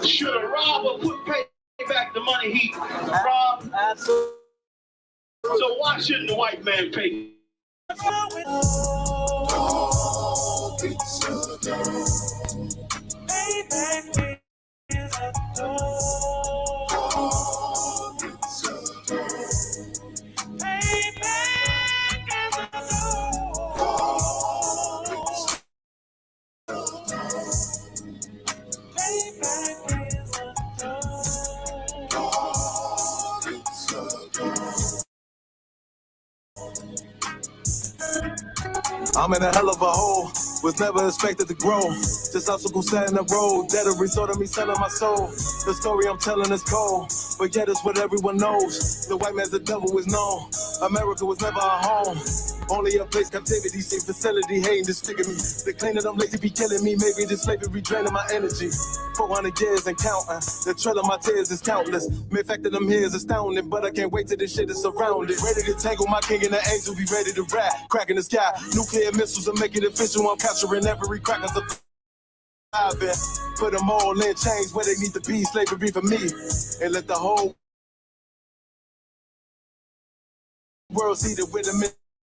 Should a robber pay back the money he robbed? Absolutely. So why shouldn't the white man pay? I'm in a hell of a hole, was never expected to grow. Just obstacles set in the road, that a result of me selling my soul. The story I'm telling is cold, but yet it's what everyone knows. The white man's the devil is known. America was never our home. Only a place, captivity, same facility, hating disfigure me. They claim that I'm lazy, be killing me. Maybe this slavery draining my energy. 400 years and counting. The trail of my tears is countless. Main fact that I'm here is astounding, but I can't wait till this shit is surrounded. Ready to tangle my king and the angel, be ready to rap. Cracking the sky, nuclear missiles and make it official. I'm capturing every crack of the put them all in chains where they need to be. Slavery for me, and let the whole world see that we're the men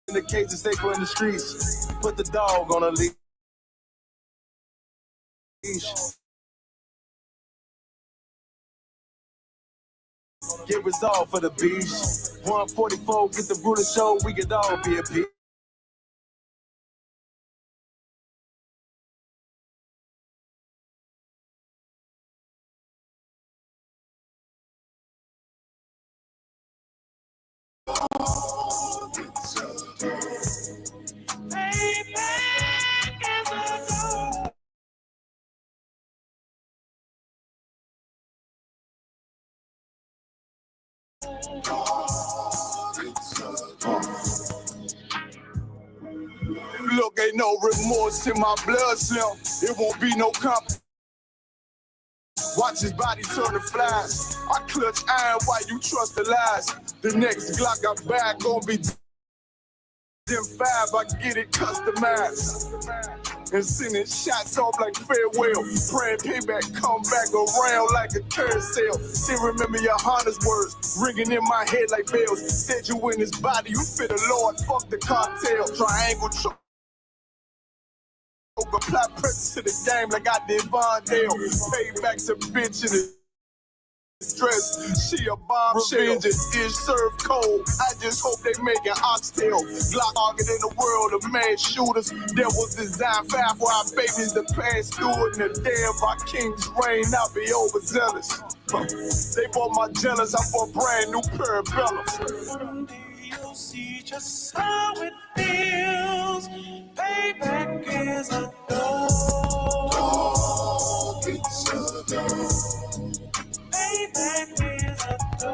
in the cages, safer in the streets. Put the dog on a leash. Get resolved for the beast. 144, get the brutal show, we could all be a peace. Look, ain't no remorse in my blood cell. It won't be no comp. Watch his body turn to flies. I clutch iron while you trust the lies. The next Glock I back gon' be them 5. I get it customized. And sending shots off like farewell. Praying payback come back around like a carousel. Still remember your Honda's words ringing in my head like bells. Said you in his body, you fit the Lord, fuck the cocktail. Triangle choke. Apply pressure to the game like I did Von Dale. Payback to bitch in the stress. She a bombshell. Revenge is served cold. I just hope they make an oxtail. Glock target in the world of mad shooters. There was designed 5 for our babies to pass through it. And the day of our king's reign, I'll be overzealous. They bought my jealous. I bought brand new parabellums. You'll see just how it feels. Payback is a dog. Payback is a dog.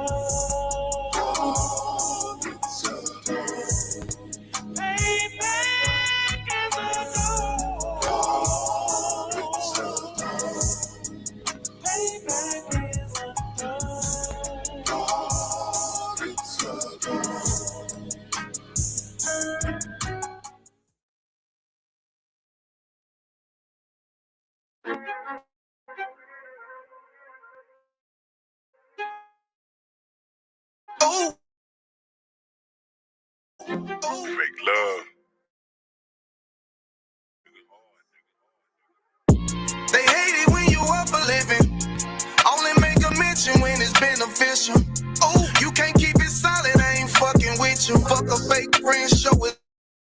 Payback is a dog. Payback is a Fake love. They hate it when you up a living. Only make a mention when it's beneficial. Oh, you can't keep it solid, I ain't fucking with you. Fuck a fake friend, show it.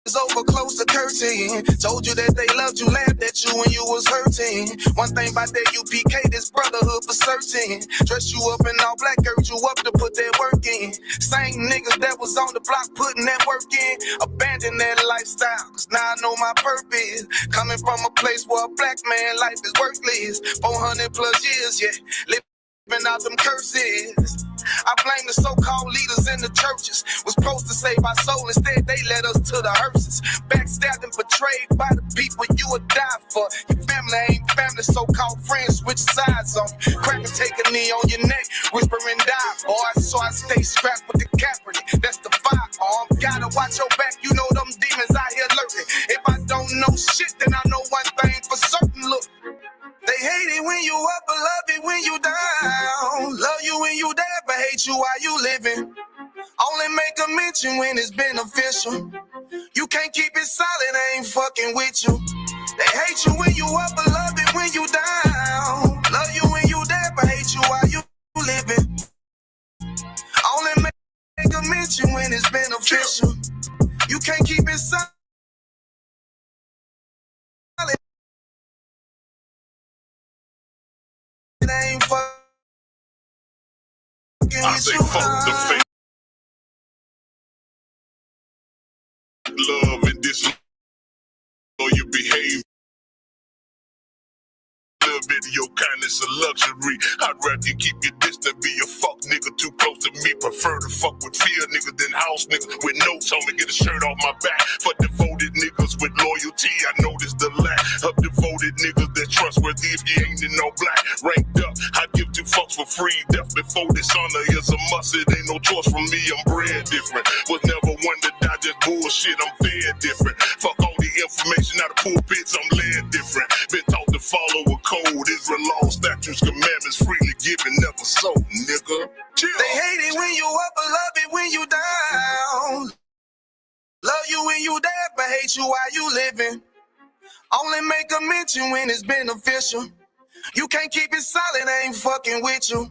It's over close to curtain. Told you that they loved you, laughed at you when you was hurting. One thing about that UPK, this brotherhood for certain. Dressed you up in all black, urged you up to put that work in. Same niggas that was on the block putting that work in. Abandon that lifestyle, cause now I know my purpose. Coming from a place where a black man life is worthless. 400 plus years, yeah, living out them curses. I blame the so-called leaders in the churches. Was supposed to save our soul, instead they led us to the hearses. Backstabbed and betrayed by the people you would die for. Your family ain't family, so-called friends switch sides on. Crack and take a knee on your neck, whispering die, boy. So I stay strapped with the Kaepernick, that's the firearm. Gotta watch your back, you know them demons out here lurking. If I don't know shit, then I know one thing for certain, look. They hate it when you up, but love it when you down. Love you when you dead, but hate you while you living. Only make a mention when it's beneficial. You can't keep it solid, I ain't fucking with you. They hate you when you up, but love it when you down. Love you when you dead, but hate you while you living. Only make a mention when it's beneficial. You can't keep it solid. I ain't fucking with you. Fuck the fake love and this or your behavior. Little bit of your kindness a luxury. I'd rather you keep your distance, be a fuck nigga too close to me. Prefer to fuck with fear niggas than house niggas with notes on me. Get a shirt off my back for devoted niggas with loyalty. I noticed the lack of devoted niggas that trustworthy if you ain't in no black. Ranked up, I'd give two fucks for free. Death before dishonor is a must. It ain't no choice from me. I'm bred different. Was never one to die just bullshit. I'm fed different. Fuck all the information out of pulpits. I'm led different. Been taught to follow a code. Israel law, statutes, commandments, freely given, never sold, nigga. Chill. They hate it when you up, but love it when you down. Love you when you dead, but hate you while you living. Only make a mention when it's beneficial. You can't keep it solid, I ain't fucking with you.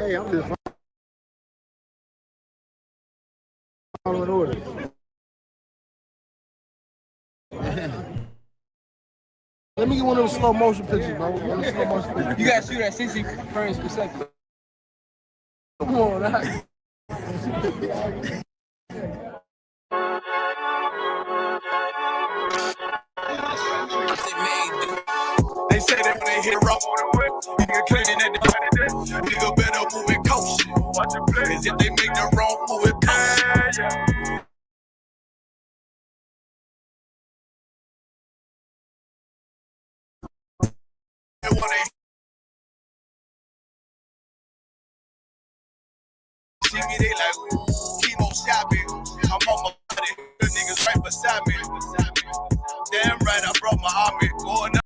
Hey, I'm just following orders. Let me get one of those slow motion pictures, bro. Slow motion pictures. You gotta shoot at 60 frames per second. Come on, that. They say that when they hit a rock, nigga claiming that they nigga better move it coach. Cause if they make the wrong move it coach. They wanna see me, they like chemo shopping. I'm on my body, the niggas right beside me. Damn right, I brought my army going up.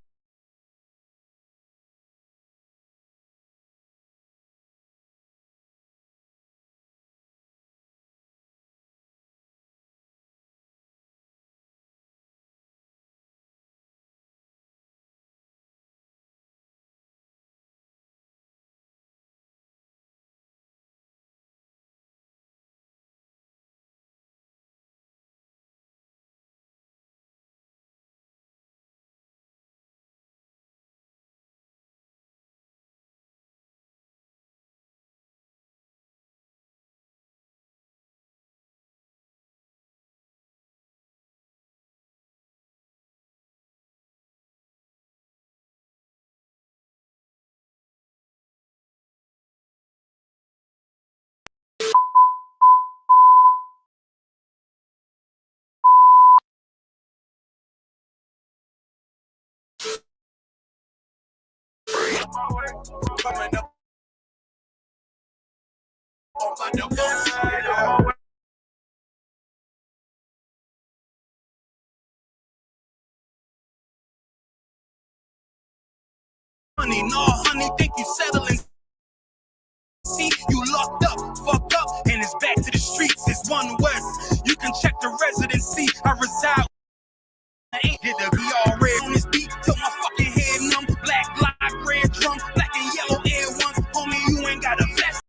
Coming up on my double. Honey, no, honey, think you settling. See, you locked up, fucked up, and it's back to the streets. It's one west. You can check the residency. I reside. I ain't did the be red on this beat till my fucking head numb. Black block, red drum, black and yellow air ones. Homie, you ain't got a vest.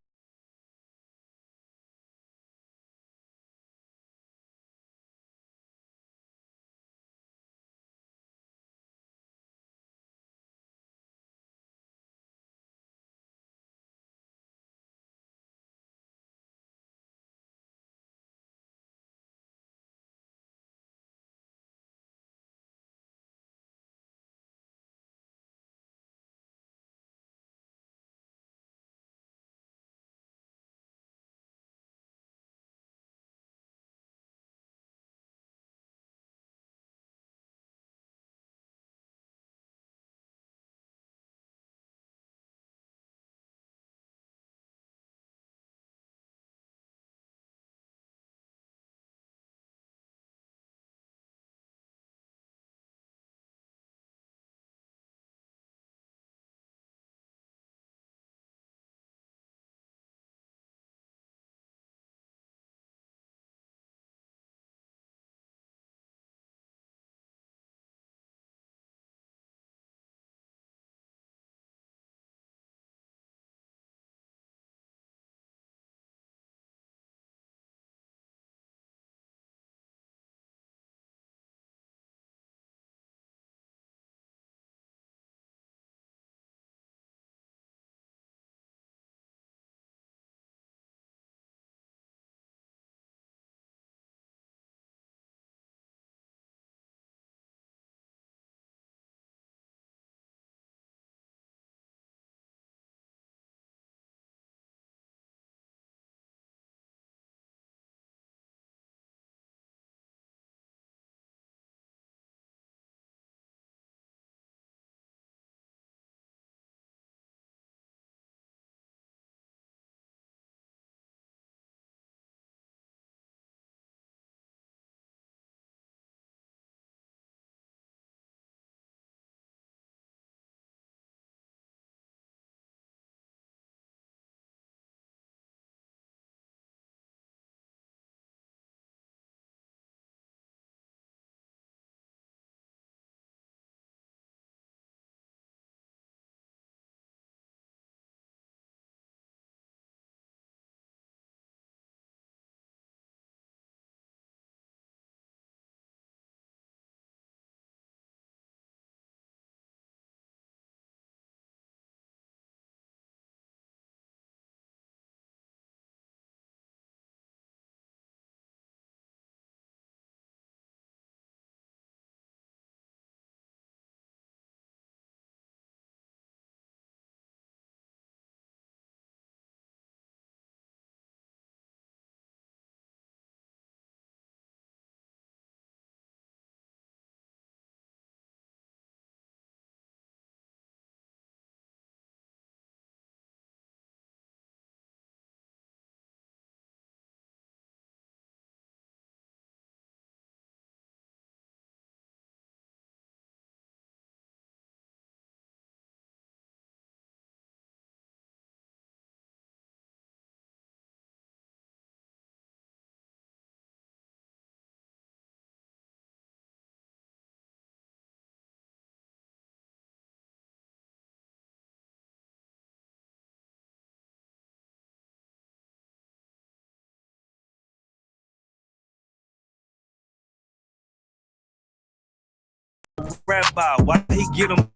rabbi, why he get him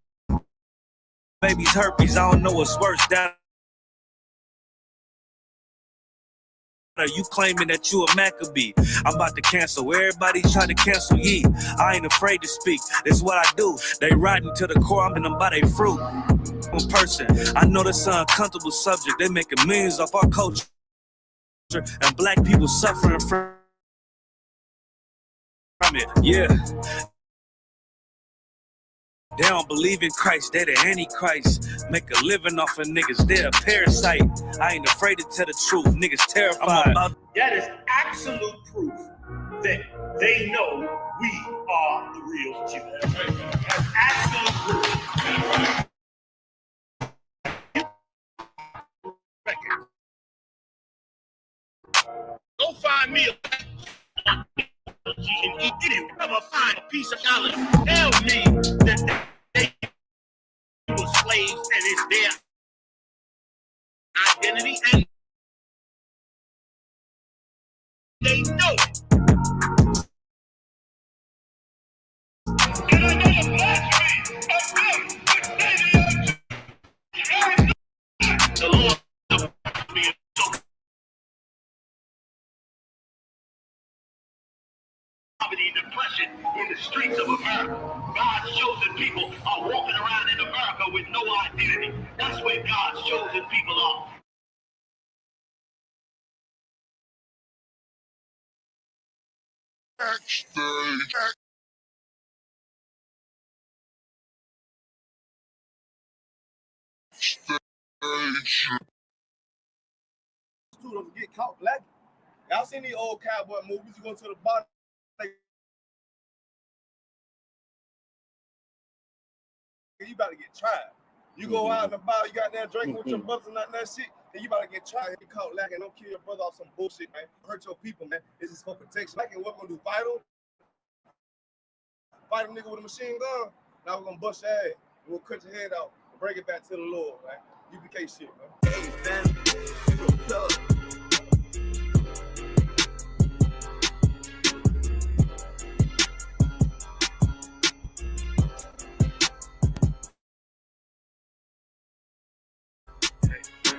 baby's herpes? I don't know what's worse. Down you claiming that you a Maccabee. I'm about to cancel. Everybody trying to cancel ye. I ain't afraid to speak. That's what I do. They riding to the core. I'm in them by they fruit. One person. I know that's an uncomfortable subject. They making millions off our culture. And black people suffering from it. Yeah. They don't believe in Christ, they the Antichrist. Make a living off of niggas, they a parasite. I ain't afraid to tell the truth, niggas terrified. That is absolute proof that they know we are the real Jews. That's absolute proof. Go find me a and eat it. Ever find a piece of knowledge? Tell me that they were slaves and it's their identity and they know it. And another blasphemy of them, the Lord being so poverty and depression in the streets of America. God's chosen people are walking around in America with no identity. That's where God's chosen people are. Students get caught black. Y'all seen these old cowboy movies? You go to the bottom. You about to get tried. You go out in the bar, you got that drinking with your brothers and that shit, and you about to get tried. You caught lacking, don't kill your brother off some bullshit, man. Hurt your people, man. This is for protection. Like, what we're gonna do? Fight a nigga with a machine gun. Now we're gonna bust your ass. We'll cut your head out and bring it back to the Lord, man. UPK shit, man. Hey, man.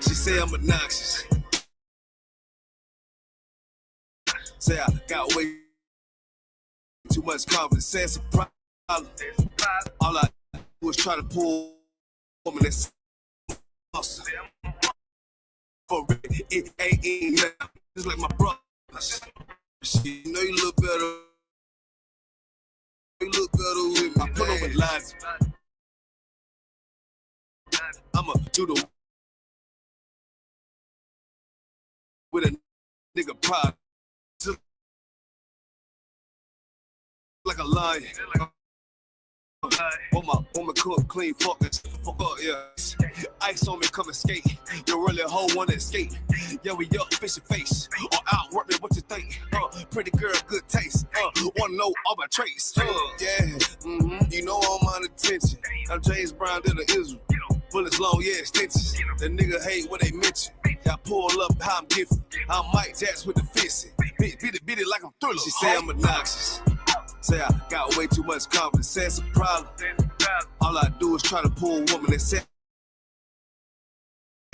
She say I'm obnoxious. Say I got way too much confidence. Say it's a problem. All I do is try to pull woman that's awesome. For real, it ain't now. It's like my brother. You know you look better. You look better with me. I put over lines. I'ma do the with a nigga pride. Just like a lion. Want my woman cook, clean, fuck up, yeah. Ice on me, come and skate. You really hoe wanna escape. Yeah, we up, fish your face. Or out, work me, what you think? Pretty girl, good taste. Wanna know all my traits. Yeah, you know I'm on attention. I'm James Brown, to the Israel. Bullets long, yeah, extensions. The nigga hate what they mention. I pull up how I'm gifted. I'm Mike Jacks with the fist. Beat it like I'm Thriller. She say I'm obnoxious. Say I got way too much confidence. Say it's a problem. All I do is try to pull a woman that say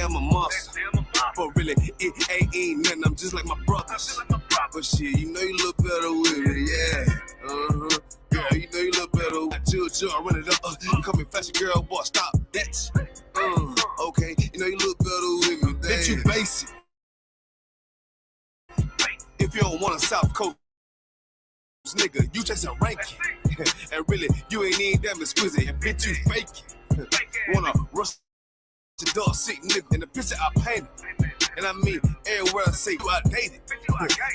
I'm a monster. But really, it ain't nothing. I'm just like my brothers. But shit, you know you look better with me, yeah. Yeah, you know you look better. I chill, I run it up. You call me fashion girl, boy, stop that. Okay, you know you look better with me. Bitch, you basic. If you don't want a South Coast nigga, you just a ranking. And really, you ain't even that exquisite. And bitch, you faking. Wanna rush the dog sick nigga in the picture I painted. And I mean, everywhere I say you outdated.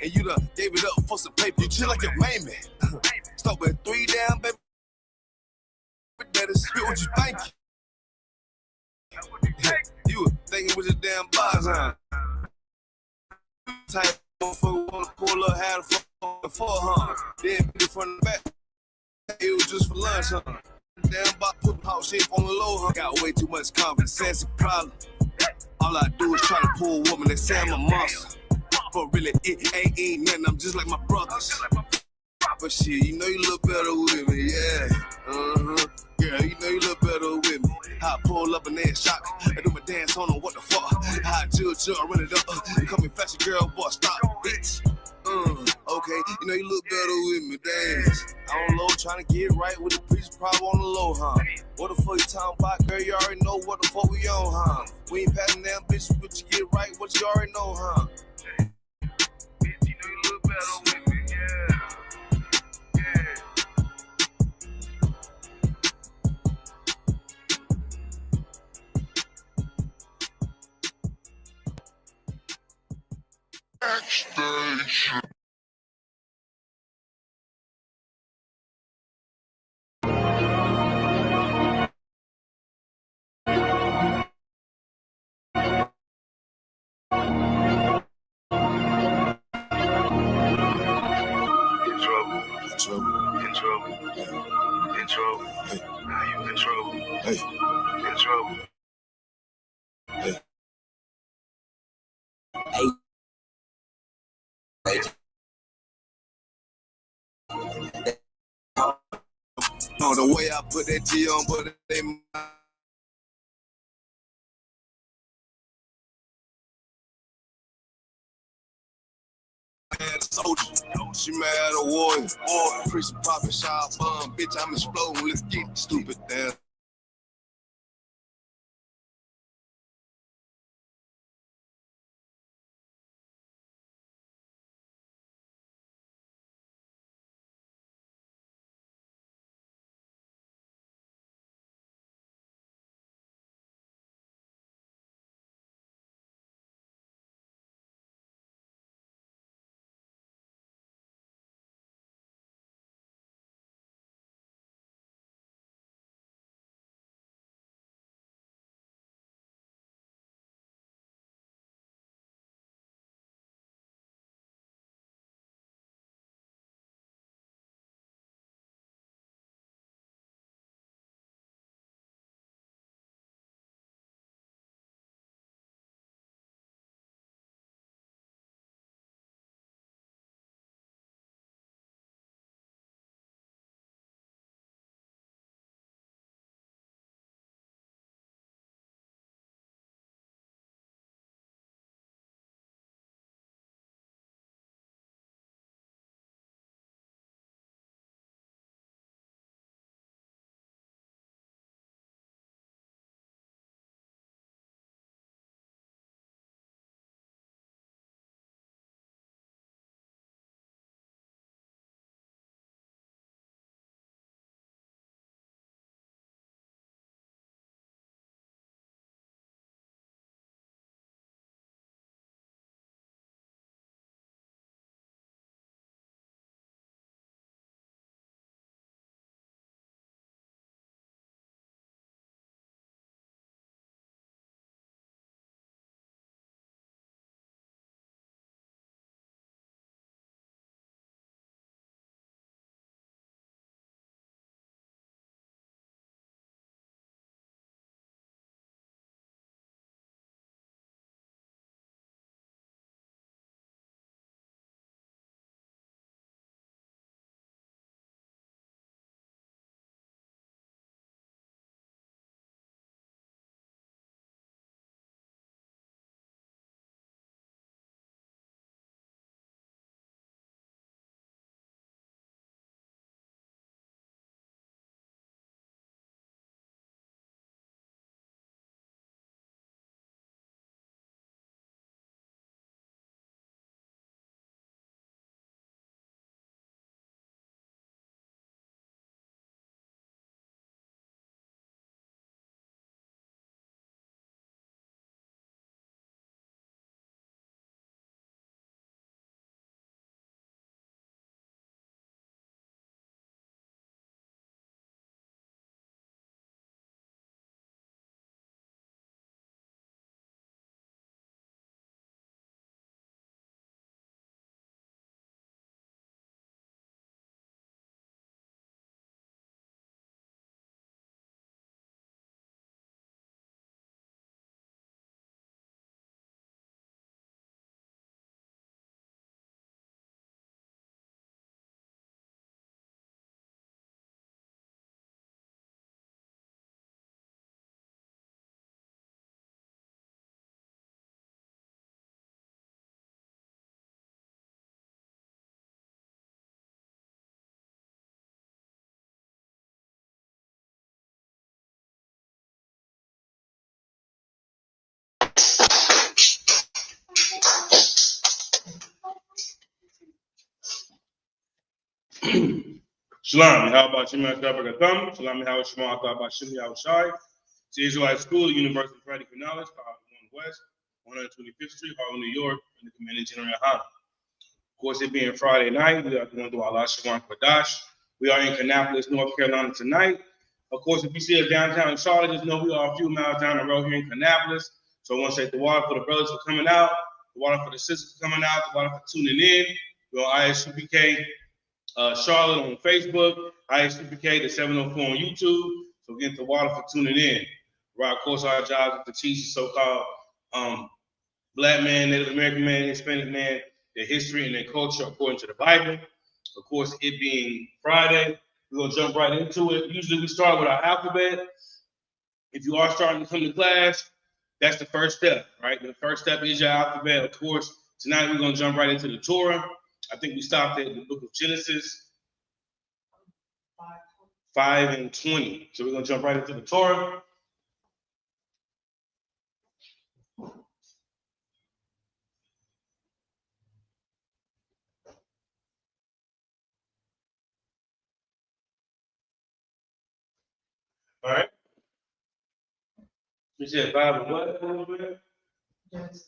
And you done gave it up for some paper. You chill like your main man. Start with 3 down, baby. Better spit what you think. You were thinking with your damn bars, huh? Type motherfucker wanna pull up, had a for, huh? Then put it from the back. It was just for lunch, huh? Damn bot put hot shape on the low, huh? Got way too much confidence, that's a problem. All I do is try to pull a woman that say I'm a monster. But really, it ain't nothing, I'm just like my brothers. But shit, you know you look better with me, yeah. Yeah, you know you look better with me. I pull up and then shock. I do my dance on them, what the fuck? I chill, run it up. Call me fashion girl, boy, stop, bitch. Okay, you know you look better with me, dance. On low, trying to get right with the preacher, probably on the low, huh? What the fuck you talking about, girl? You already know what the fuck we on, huh? We ain't passing down, bitch, but you get right, what you already know, huh? Bitch, you know you look better with me, yeah. In trouble. Now you in trouble. In trouble. No, the way I put that G on, but they mad soldier. She mad a warrior. Priest poppin' shot bomb. Bitch, I'm exploding. Let's get stupid down. Shalom, how about Shimon Shabbat? Shalom, how Shema about Shimon Yahushai. It's the Israelite School, University of Practical Knowledge, 501 West, 125th Street, Harlem, New York, in the Commanding General Hana. Of course, it being Friday night, we are going through our Lashawan Qadash. We are in Kannapolis, North Carolina tonight. Of course, if you see us downtown in Charlotte, just know we are a few miles down the road here in Kannapolis. So I want to say the water for the brothers for coming out, the water for the sisters for coming out, the water for tuning in. We're on Isupk Charlotte on Facebook, Isupk the 704 on YouTube. So get the water for tuning in. Right, of course, our job is to teach the so-called Black man, Native American man, Hispanic man, their history and their culture according to the Bible. Of course, it being Friday, we're going to jump right into it. Usually we start with our alphabet. If you are starting to come to class, that's the first step, right? The first step is your alphabet. Of course, tonight we're going to jump right into the Torah. I think we stopped at the book of Genesis 5 and 20. So we're going to jump right into the Torah. All right. You said 5 and what? Genesis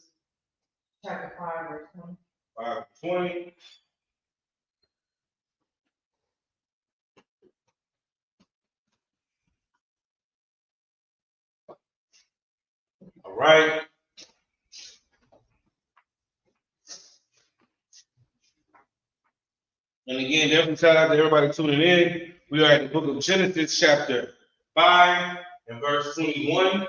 chapter 5, verse 20. 5 and 20. All right. And again, definitely shout out to everybody tuning in. We are at the book of Genesis, chapter 5 and verse 21.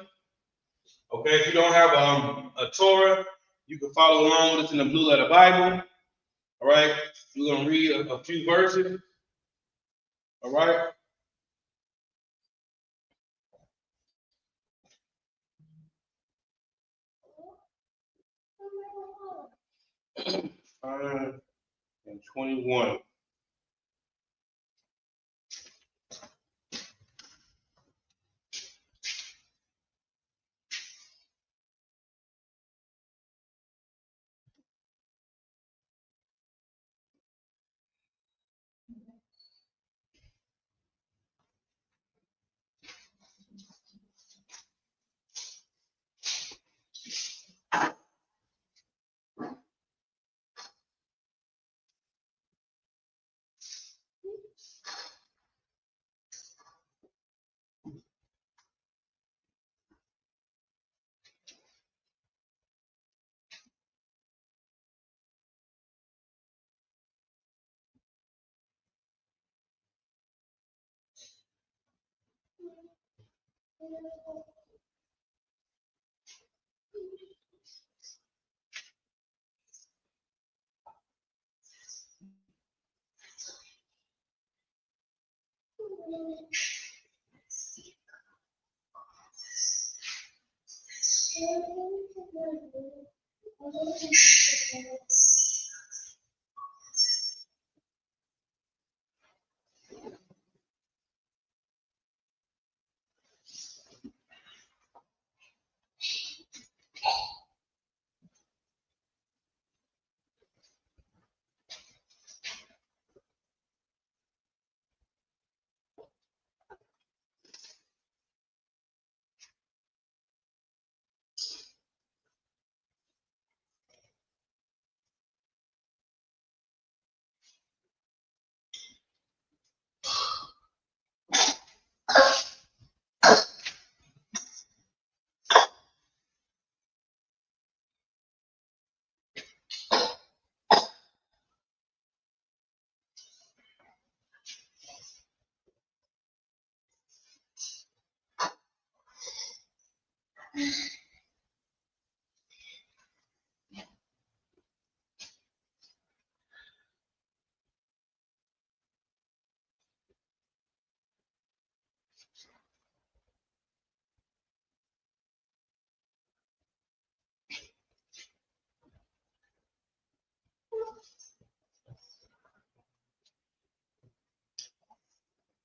Okay, if you don't have a Torah, you can follow along with us in the Blue Letter Bible. All right, we're going to read a few verses. All right. And 21.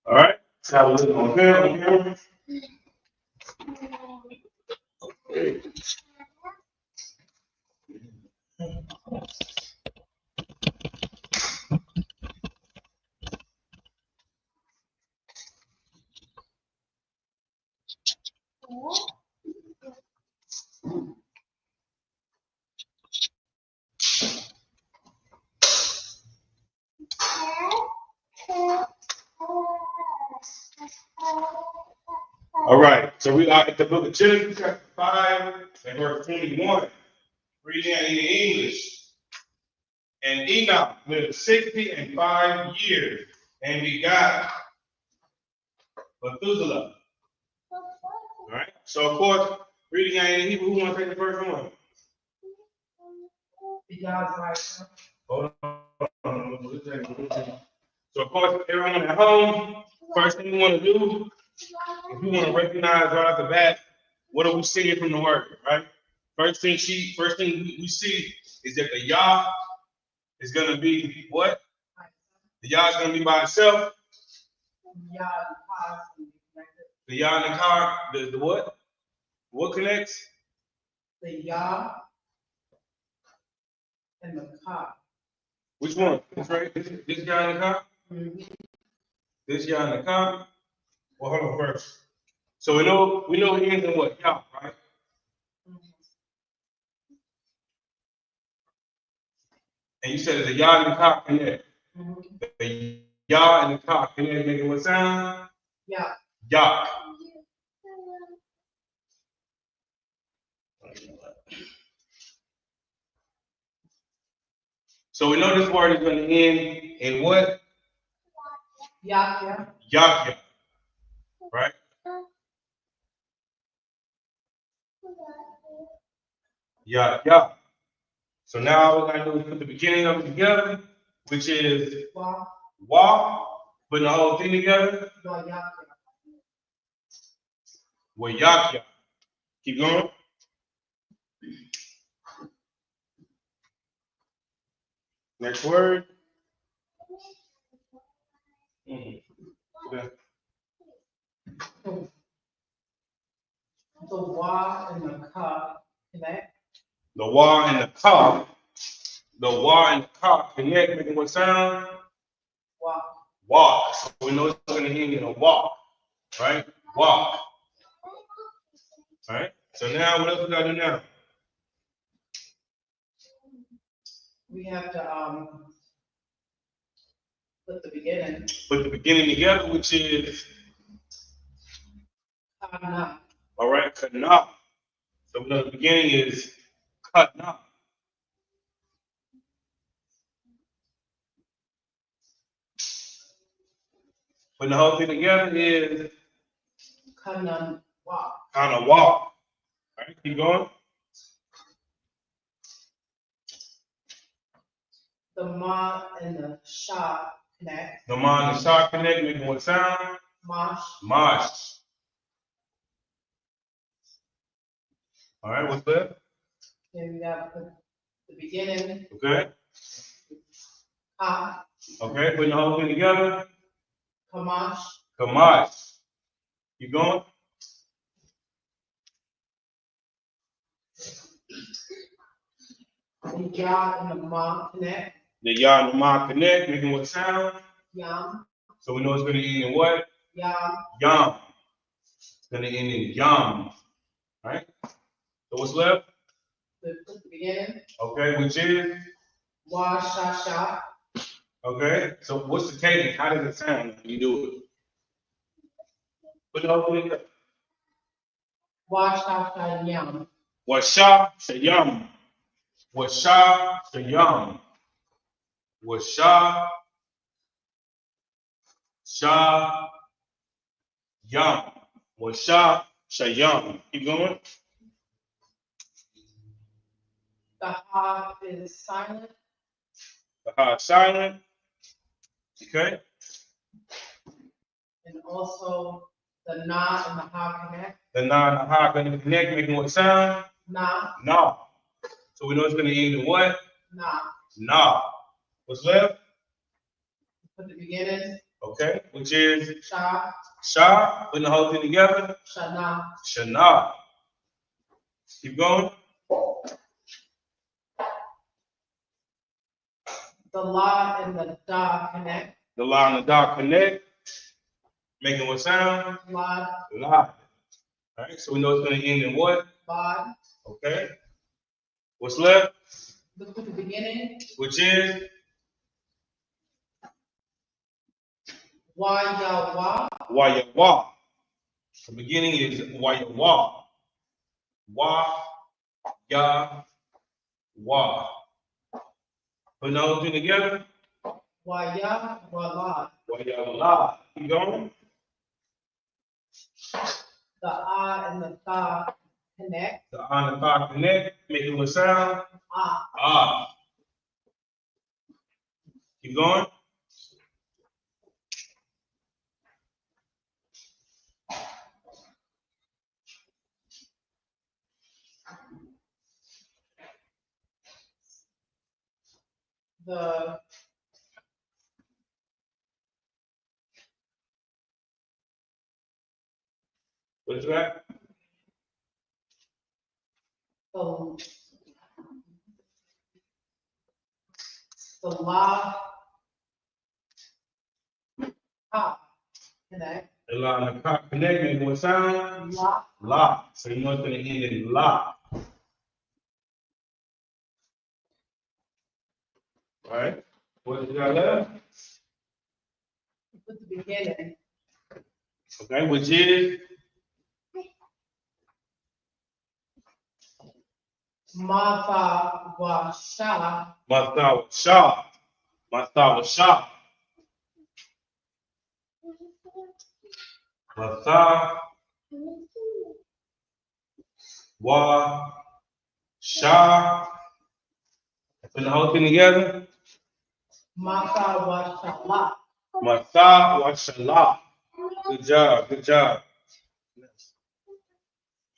All right. So have a look on camera. Okay. All right, so we are at the book of Genesis, chapter 5, and verse 21. Reading in English. And Enoch lived 65 years and begot Methuselah. All right, so of course, reading in Hebrew, who want to take the first one? Hold on. So of course, everyone at home, first thing you want to do, if you want to recognize right off the bat, what are we seeing from the word, right? First thing we see is that the Yah is going to be what? The Yah is going to be by itself. The Yah and the car, the what? What connects? The Yah and the car. Which one? This right? This guy in the car? Mm-hmm. This guy in the car? Well, hold on first. So we know it ends in what? Yah, right? And you said the Yah and the car connect. The Yah and the car connect, making what sound? Yeah. Yah. So we know this word is going to end in what? Yah. Yah. Right? Yah. So now all we got to do is put the beginning of it together, which is Wa, putting the whole thing together. Well, Yah. Keep going. Next word. Okay. The Wa and the Ka connect. The Wa and the Ka. The Wa and the Ka connect, making what sound? Walk. Walk. So we know it's going to end in a walk, right? Walk. All right. So now, what else we got to do now? We have to put the beginning. Put the beginning together, which is Kana. all right, Kana. So we know the beginning is Kana. Putting the whole thing together is Kana walk. Kana walk. All right, keep going. The Ma and the Sha connect. The Ma and the Sha connect, making what sound? Mosh. Mosh. All right, what's that? Then we got the beginning. Okay. Ha. Okay, putting the whole thing together. Kamash. Qadash. Keep going. The Yah and the Ma connect. The Yah and the Ma connect, making what sound? Yam. So we know it's going to end in what? Yam. Yam. It's going to end in Yam. All right? So what's left? The beginning. Okay, which is? Wa Sha Sha. Okay, so what's the cadence? How does it sound when you do it? Put the whole thing together. Wa Sha Sha Yam. Washa Shayam. Washa Shayam. Washa Sha Yam. Washa Shayam. Keep going. The Ha is silent. The Ha is silent. Okay. And also the Na and the Ha connect. The Na and the Ha going to connect, making what sound? Na. Na. So we know it's going to end in what? Na. Na. What's left? Put the beginning. Okay, which is? Sha. Sha. Putting the whole thing together. Shana. Shana. Keep going. The La and the Da connect. The La and the Da connect, making what sound? La. La. All right, so we know it's going to end in what? Bod. Okay. What's left? Look at the beginning. Which is? Wa Ya Wa. Wa Ya Wa. The beginning is wa. Wa, ya, wa. Put the whole thing together. Waya, wala. Wa, ya, la. Keep going. The ah and the tha connect. The ah and the tha connect. Make it what sound? Ah. Ah. Keep going. The What is that? the la ah connect. The la and the ka connect. Make it what sound? La. La. So you know it's going to end in la. All right. What is that left? With the beginning. Okay, which is? Ma fa wa sha. Masta sha. Masta sha. Masta wa sha. Put the whole thing together. Ma fa wa sha la. Masta wa shala. Good job. Good job.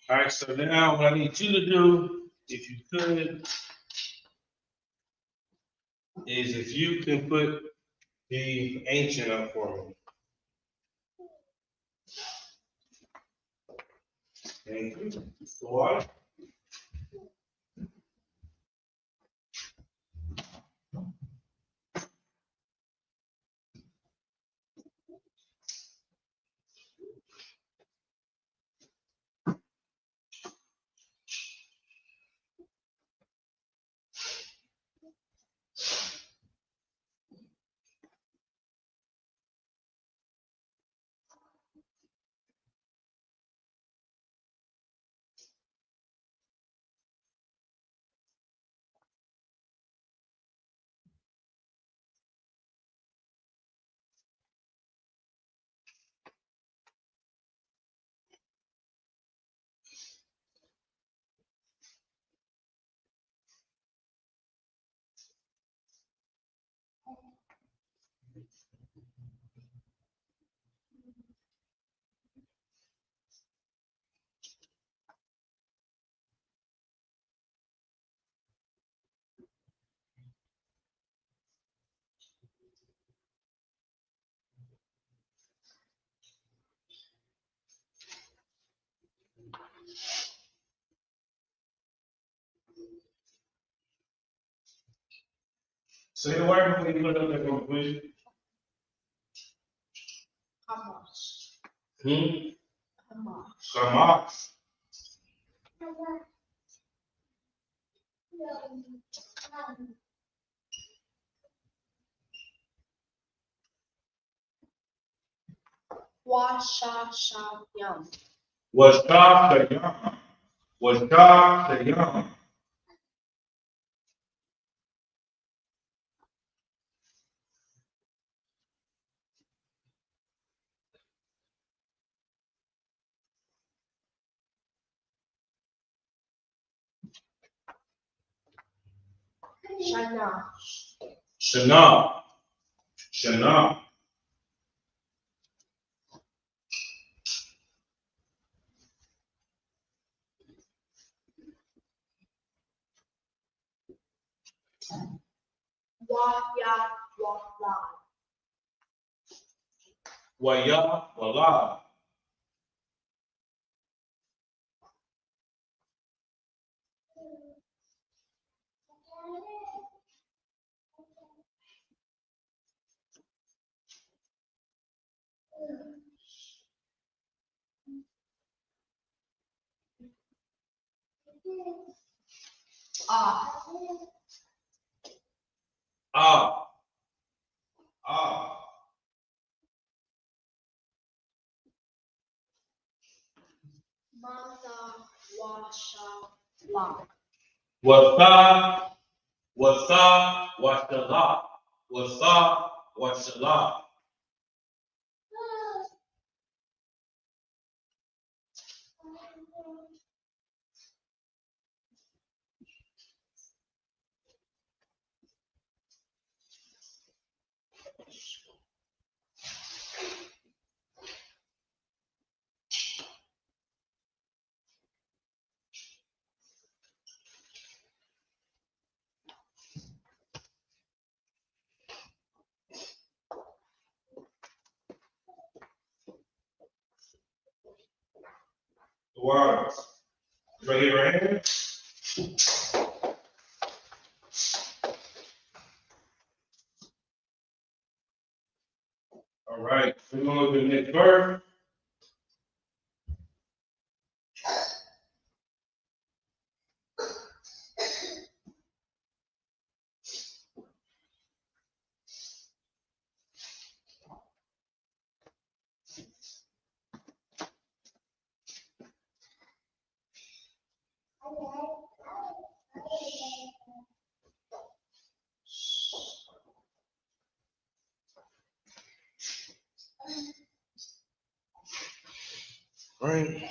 All right, so now what I need you to do, if you could, is if you can put the ancient up for me. Thank you. Go on. Say the word before you put it up there, please. Hamash. Shamash. Wa sha sha yam. Was God the young? Was God the young? Shana. Shana. Shana. Wa ya wa la. Waya. Wala. Ah. Ah. Ah. Wasa, wasa, washala. Wasa, washala. The words. Right here, right here. All right, we're going to the next verse. Right.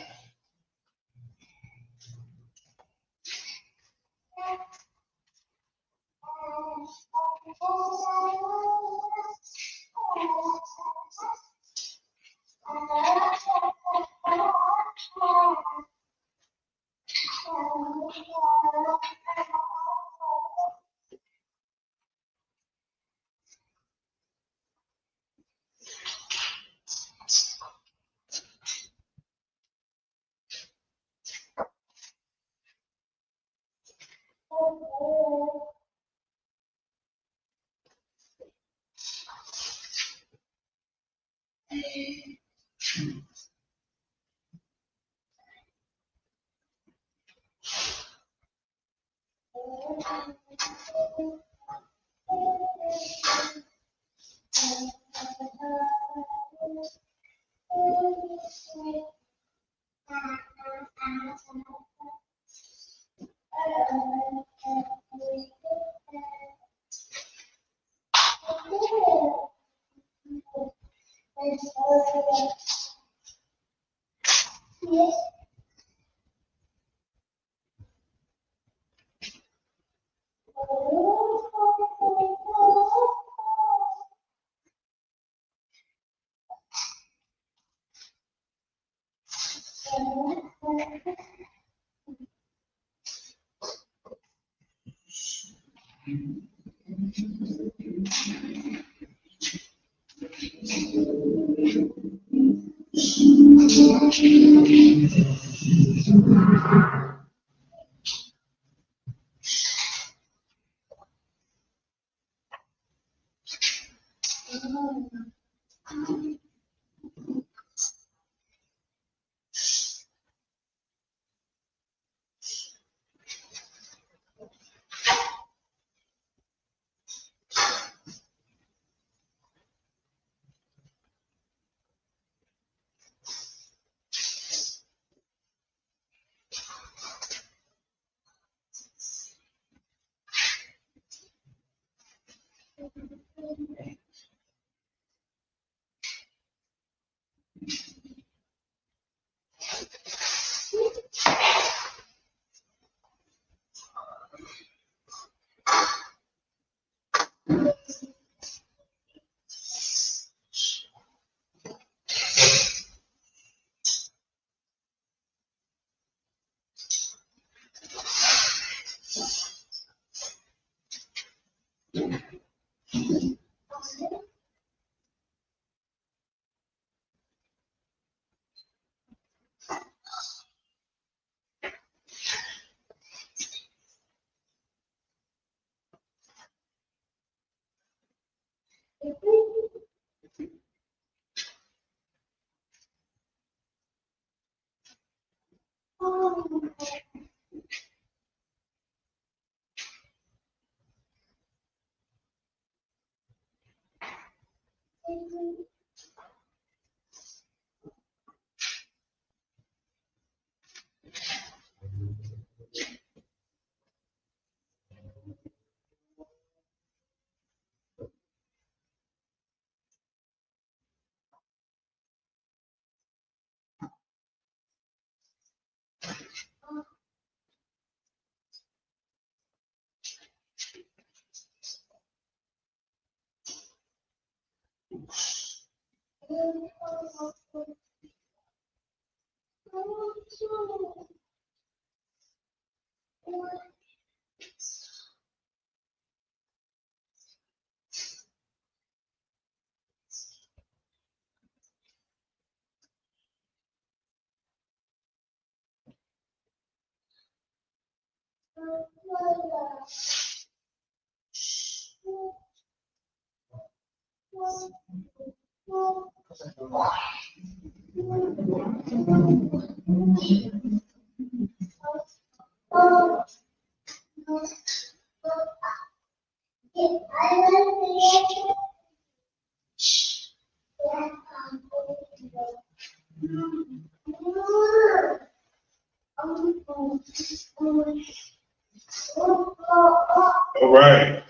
All right.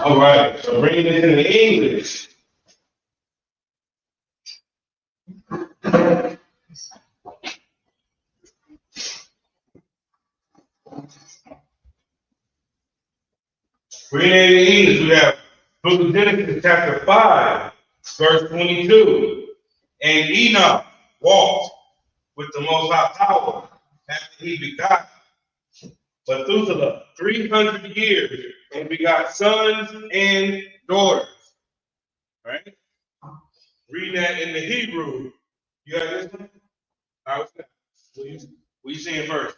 All right. So bringing it into English. Bringing it into English, we have Book of Genesis, chapter 5, verse 22. And Enoch walked with the Most High Power after he begot Methuselah 300 years and begot sons and daughters. Right? Reading that in the Hebrew. You got this one? All right, what you seeing first?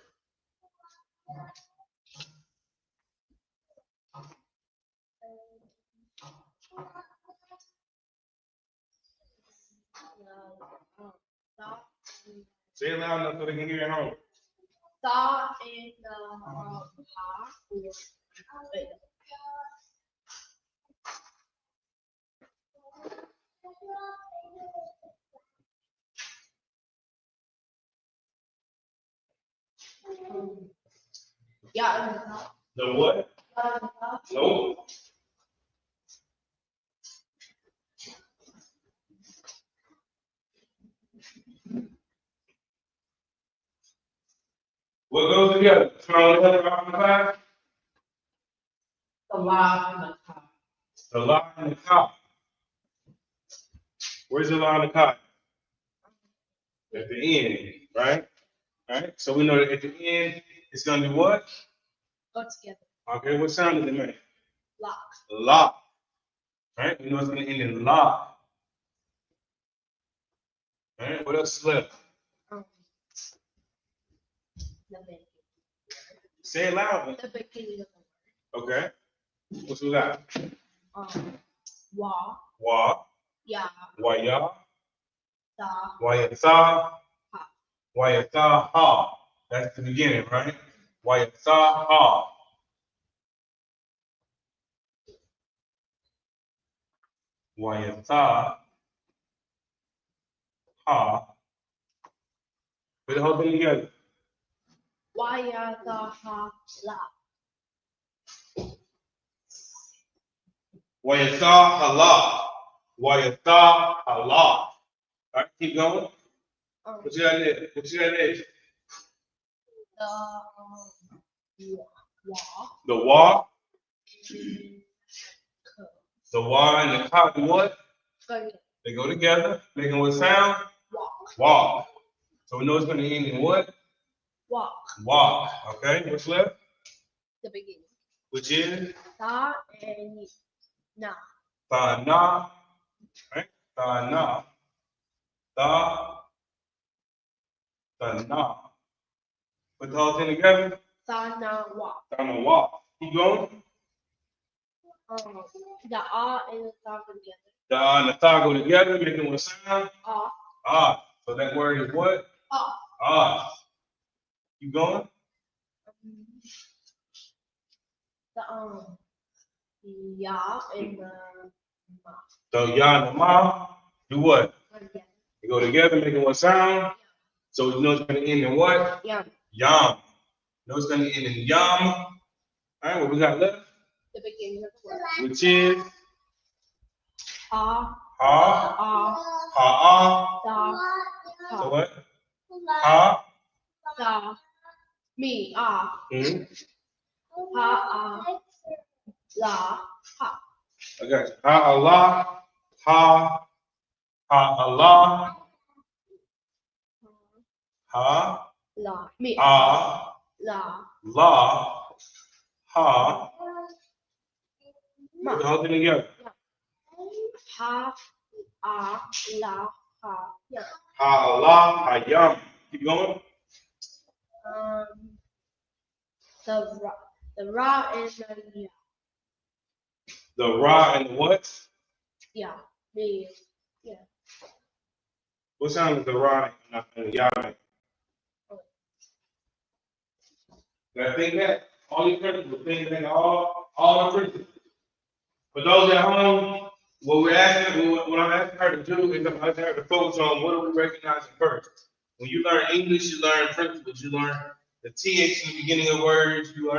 Say it loud enough so they can hear it at home. Tha and ha. Yeah. The what? No. What goes together? Turn on the other off the side. The la and the ka. The la and the ka. Where's the la and the ka? At the end, right? Right? So we know that at the end, it's going to be what? Go together. Okay, what sound does it make? La. La. Right? We know it's going to end in la. Right? What else is left? The beginning. Say it loud. The beginning of the word. Okay. What's we got? Wa. Wa. Ya. Wa ya. Da. Wa ya tha. Ha. Wa ya tha ha. That's the beginning, right? Wa ya tha ha. Wa ya tha ha. Put the whole thing together. Wa ya da ha la. Wa ya tha hala. Wa ya tha hala. All right, keep going. What you got there? What you got there? The wa. The wa and the ka do what? They go together, making what sound? Walk. Walk. So we know it's going to end in what? Walk. Walk. Okay, what's left? The beginning. Which is? Da and na. Tha na. Right? Tha na. Tha. Tha na. Put the whole thing together. Tha na wa. Tha na wa. Keep going. The ah and the tha go together. The and the tha go together, making what sound? Ah. Ah. So that word is what? Ah. Ah. Keep going. The ya and the ma. So ya and the ma do what? Together. They go together, making what sound? So you know it's going to end in what? Yum. Yum. You know it's going to end in yum. All right, what we got left? The beginning of the word. Which is? Ah. Ha. Ah. Ha. Da. So what? Ha. La. Me. Ah. Hmm. Ha. La. Ha. I got you. Ha Allah. Ha. Ha Allah. Ha. La. Me. Ah. La. La. Ha. Ma. Put the whole thing together. Ha. La. Ha. Yeah. Ha Allah. Hayam. Keep going. The ra. The ra and the yeah. The Ra and the what? Yeah. Me. Yeah. What sound is the Ra and the Yah make? Gotta think that. All your principles. Think that all the principles. For those at home, what we're asking, what I'm asking her to do is I'm asking her to focus on what are we recognizing first. When you learn English, you learn principles. You learn the TH in the beginning of words. You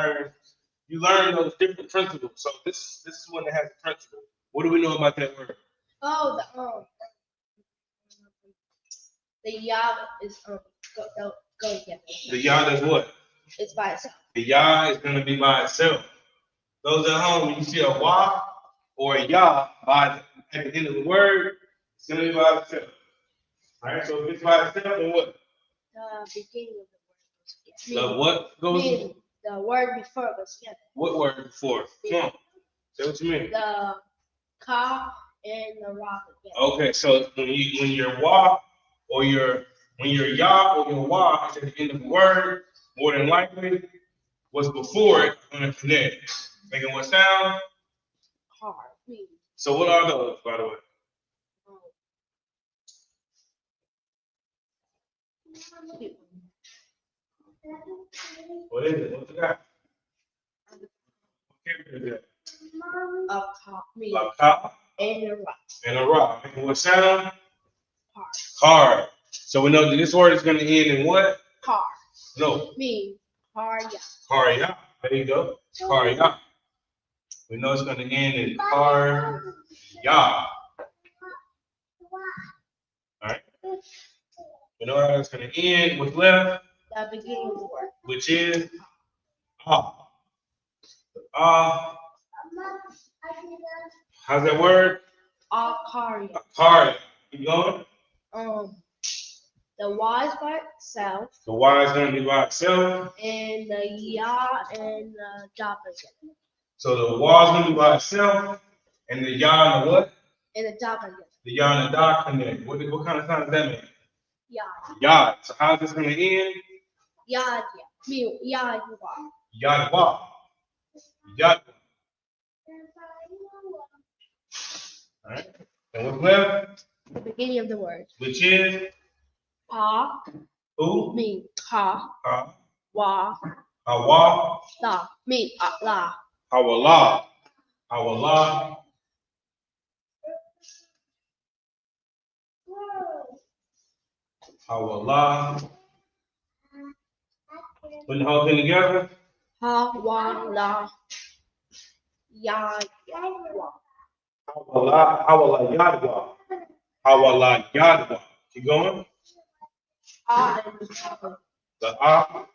learn those different principles. So this is one that has a principle. What do we know about that word? Oh, the yah is go together. The Yah does what? It's by itself. The Yah is going to be by itself. Those at home, when you see a Wah or a Yah at the end of the word, it's going to be by itself. All right, so if it's by itself, then what? The beginning of the word goes together. The what goes? Meaning, the word before goes together. What word before? Come on. Say what you mean. The ka and the ra together. Okay, so when your Wah or when your Yah or your Wah is at the end of the word, more than likely, what's before it going to connect. Making what sound? Hard. Meaning. So what are those, by the way? What is it? What's it got? A ka. Meaning. A ka And a ra. and a ra. Making what sound? Hard. Hard. So we know that this word is going to end in what? Hard. No. Meaning. Hard. Yeah. Hard, yeah. There you go. Hard, yeah. We know it's going to end in hard, yeah. All right. We know how it's going to end. What's left? The beginning of the word. Which is ah. Ah. How's that word? Akaria. Hard. Keep going. The Y is by itself. The Y is going to be by itself. And the ya and the da together. So the Y is going to be by itself. And the ya and the what? And the da together. The ya and the da connect. What kind of sound does that make? Ya. Ya. So how's this going to end? Ya, yeah. Me, ya, you are. Yadwa. Yadwa. All right. And what's left? The beginning of the word. Which is Pa. who? Me. Ha. Ha. Wa. Hawa. La. Me. La. Hawala. Hawala. Hawala. Put the whole thing together. Ha. Wa. La. Ya. Wa. Hawala Yadwa. Hawala Yadwa. Keep going. The ah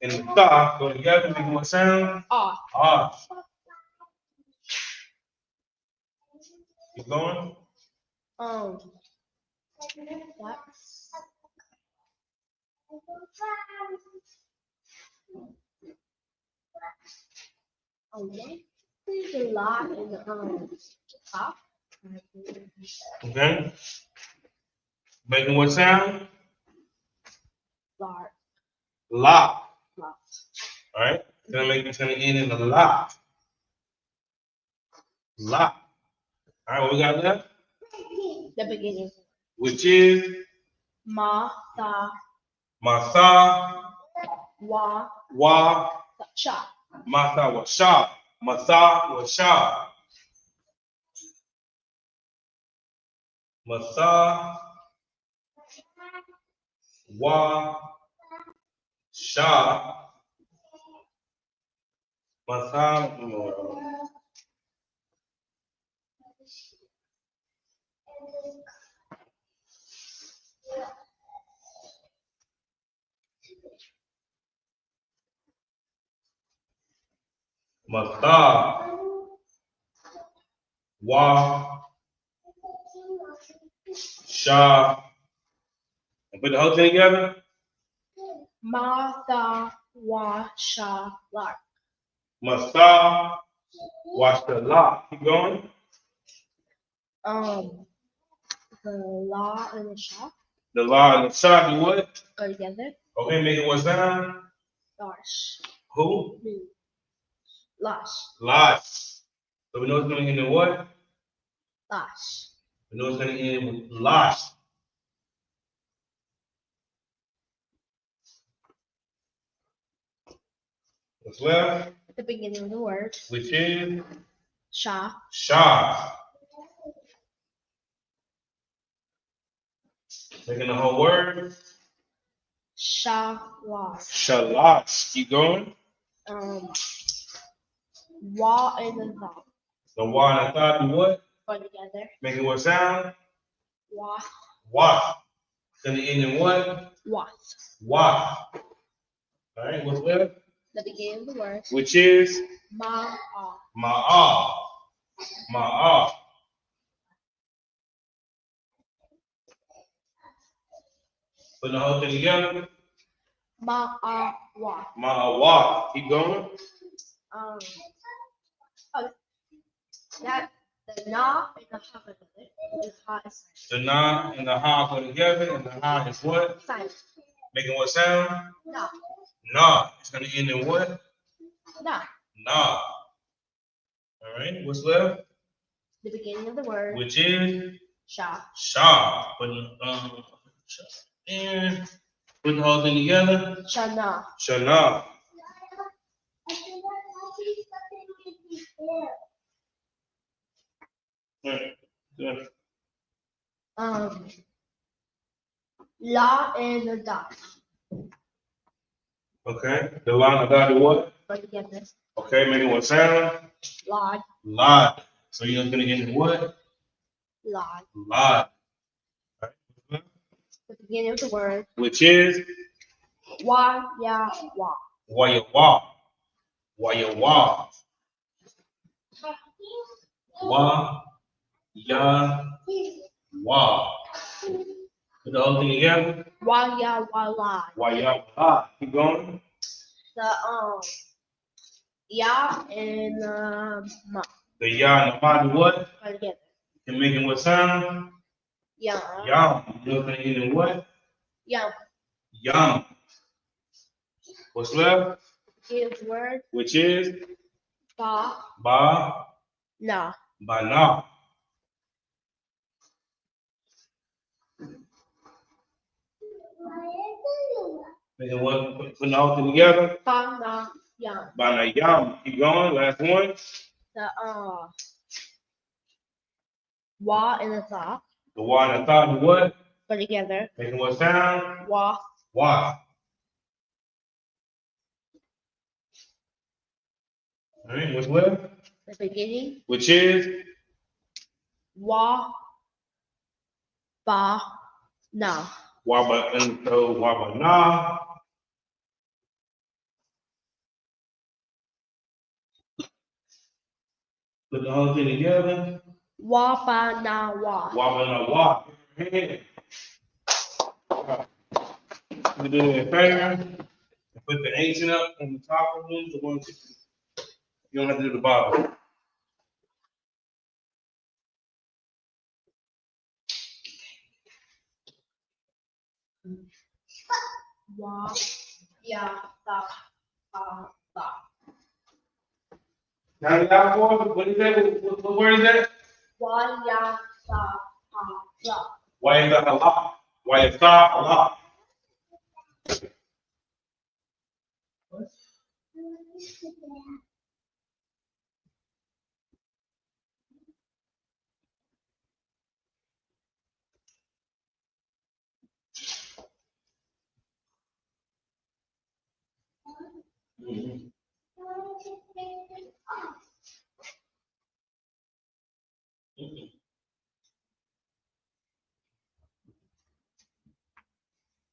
and the ta go together, making what sound? Ah. Ah. Keep going. That's. There's a lot in the top. Okay. Making what sound? Large. La. Lot. All right. It's gonna end in the la. La. All right. What we got left? The beginning. Which is Ma. Tha. Masa. Wa. Wa. Sha. Masa wa sha. Masa wa sha. Masa wa sha. Masa. Masta. Wa. Sha. And put the whole thing together. Ma, tha, wa, sha, lark. Masta. Watch the la. Keep going. The la and the sha The la and the sha do what? go together. Okay, make it what sound? Lash. Who? Lash. Lash. So we know it's going to end in what? Lash. We know it's going to end with lash. What's left? At the beginning of the word. Which is? Sha. Sha. Making the whole word. Shalash. Shalash. Keep going. Wa and the tha The wa and the tha do what? go together. Make it what sound? Wa. Wa. It's going to end in what? Wath. Wa. All right, what's left? The beginning of the word. Which is? Ma. Ma'ah. Ma'ah. Put the whole thing together. Wa. Ma'awah. Keep going. That the na and the ha go together. The ha is The na and the ha go together, and the ha is what? silent. Making what sound? Na. Na. It's going to end in what? Na. Na. All right, what's left? The beginning of the word. Which is? Sha. Sha. And put the whole thing together. Shana. Shana. All right, good. La and the da Okay, the line of God do what? go together. Okay, making what sound? Lod. Lot. So you're gonna get into what? Lod. Lot. Right. The beginning of the word. Which is? Wa, ya, wa. Wayawa. Wayawa. Wa, ya, wa. Put the whole thing together. Wa, ya, wa, la. Wayawa. Keep going. The ya and ma The ya and the ma do what? go together. You're making what sound? Yum. Yum. You're gonna end in what? Yum. Yum. What's left? Beginning of the word. Which is? Ba, Ba. na. Ba na. Making what? Putting the whole thing together. Ba, na, yum. Ba na yum. Keep going. Last one. The wa and the tha The wa and the tha do what? go together. Making what sound? Wa. Wa. All right, what's left? The beginning. Which is? Wa, ba, na. Wa ba and so wa ba na. Put the whole thing together. Wa, ba, na, wa. Wa ba na wa. Hand. We do it in finger. Put the ancient up on the top of them. The ones you don't have to do the bottom. Wa, ya, tha, tha. Now the outboard, what is that? What word is that? Wa, ya, tha, tha. Why is that a lot? Why is that a lot?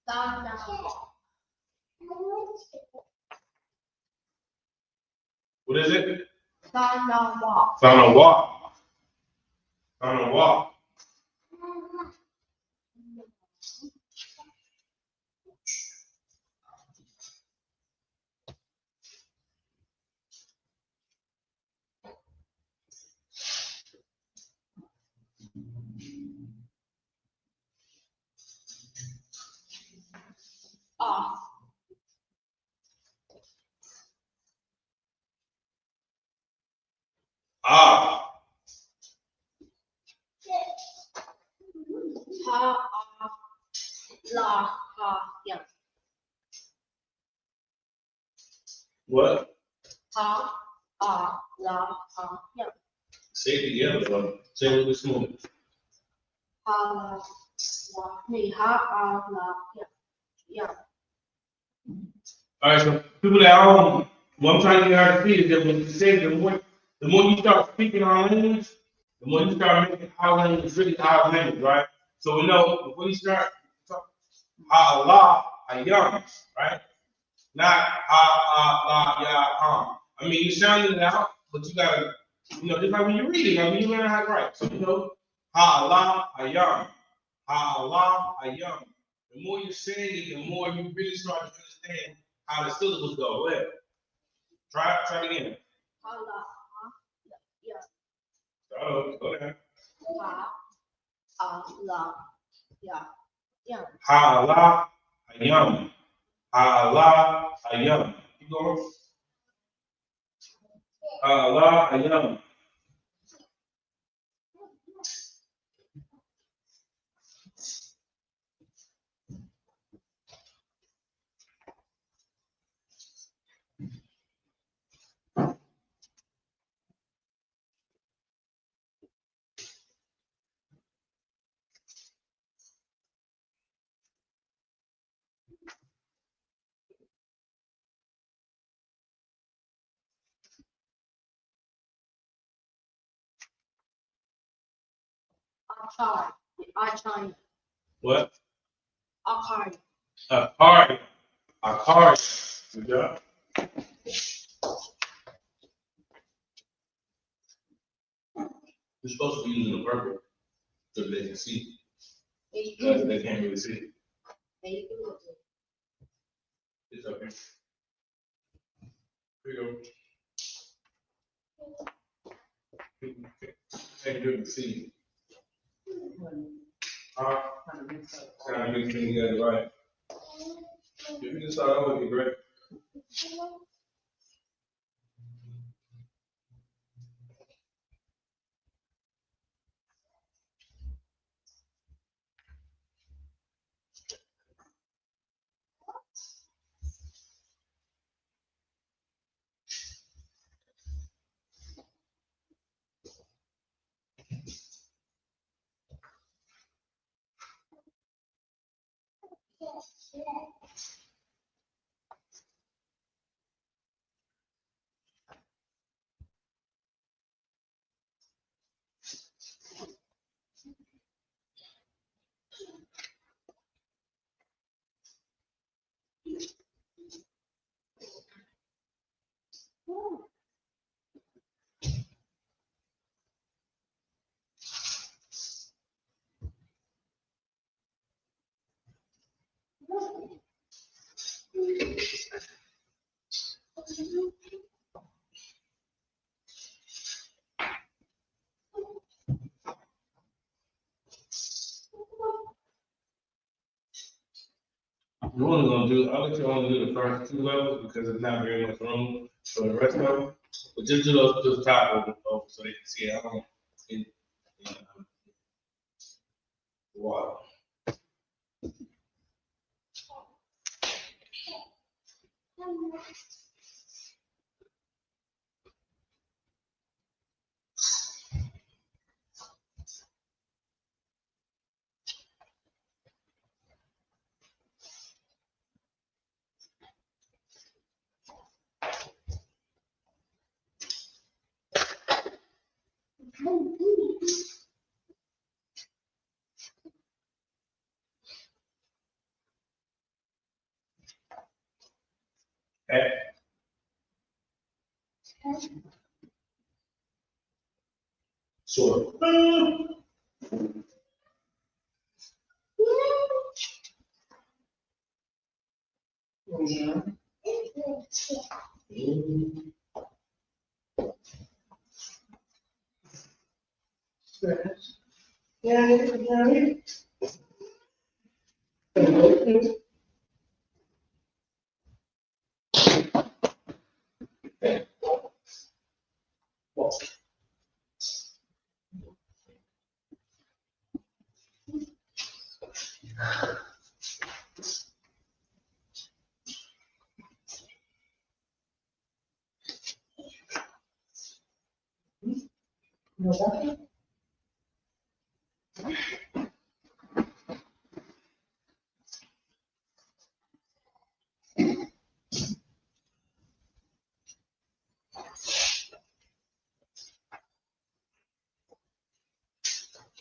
Tha, na. What is it? N.W.O. N.W.O. N.W.O. What? Say it together, brother. Say it really smooth. All right, so people at home, what I'm trying to get her to see is that when you say the more you start speaking our language, the more you start making our language really our language, right? So we know before you start talking, Allah, ayam, right? Not la, ya, I mean, you sounding it out, but you gotta, just like when you're reading, when you learn how to write. So Allah, ayam, Allah, ayam. The more you say it, the more you really start to understand how the syllables go. Go ahead. Try it again. Go ahead. Allah, ayam. Allah, ayam. Keep going. Allah, ayam. What? Akari. Akari. Good job. You're supposed to be using the purple so they can see. Because they can't really see. It's okay. Here you go. Can't do it see. Trying to make things together right. If you can start over, it'd be great. You're only gonna do, I'll let you only do the first two levels because there's not very much room for the rest of them. But just do those top over so they can see it. I don't in water. Okay. Sure.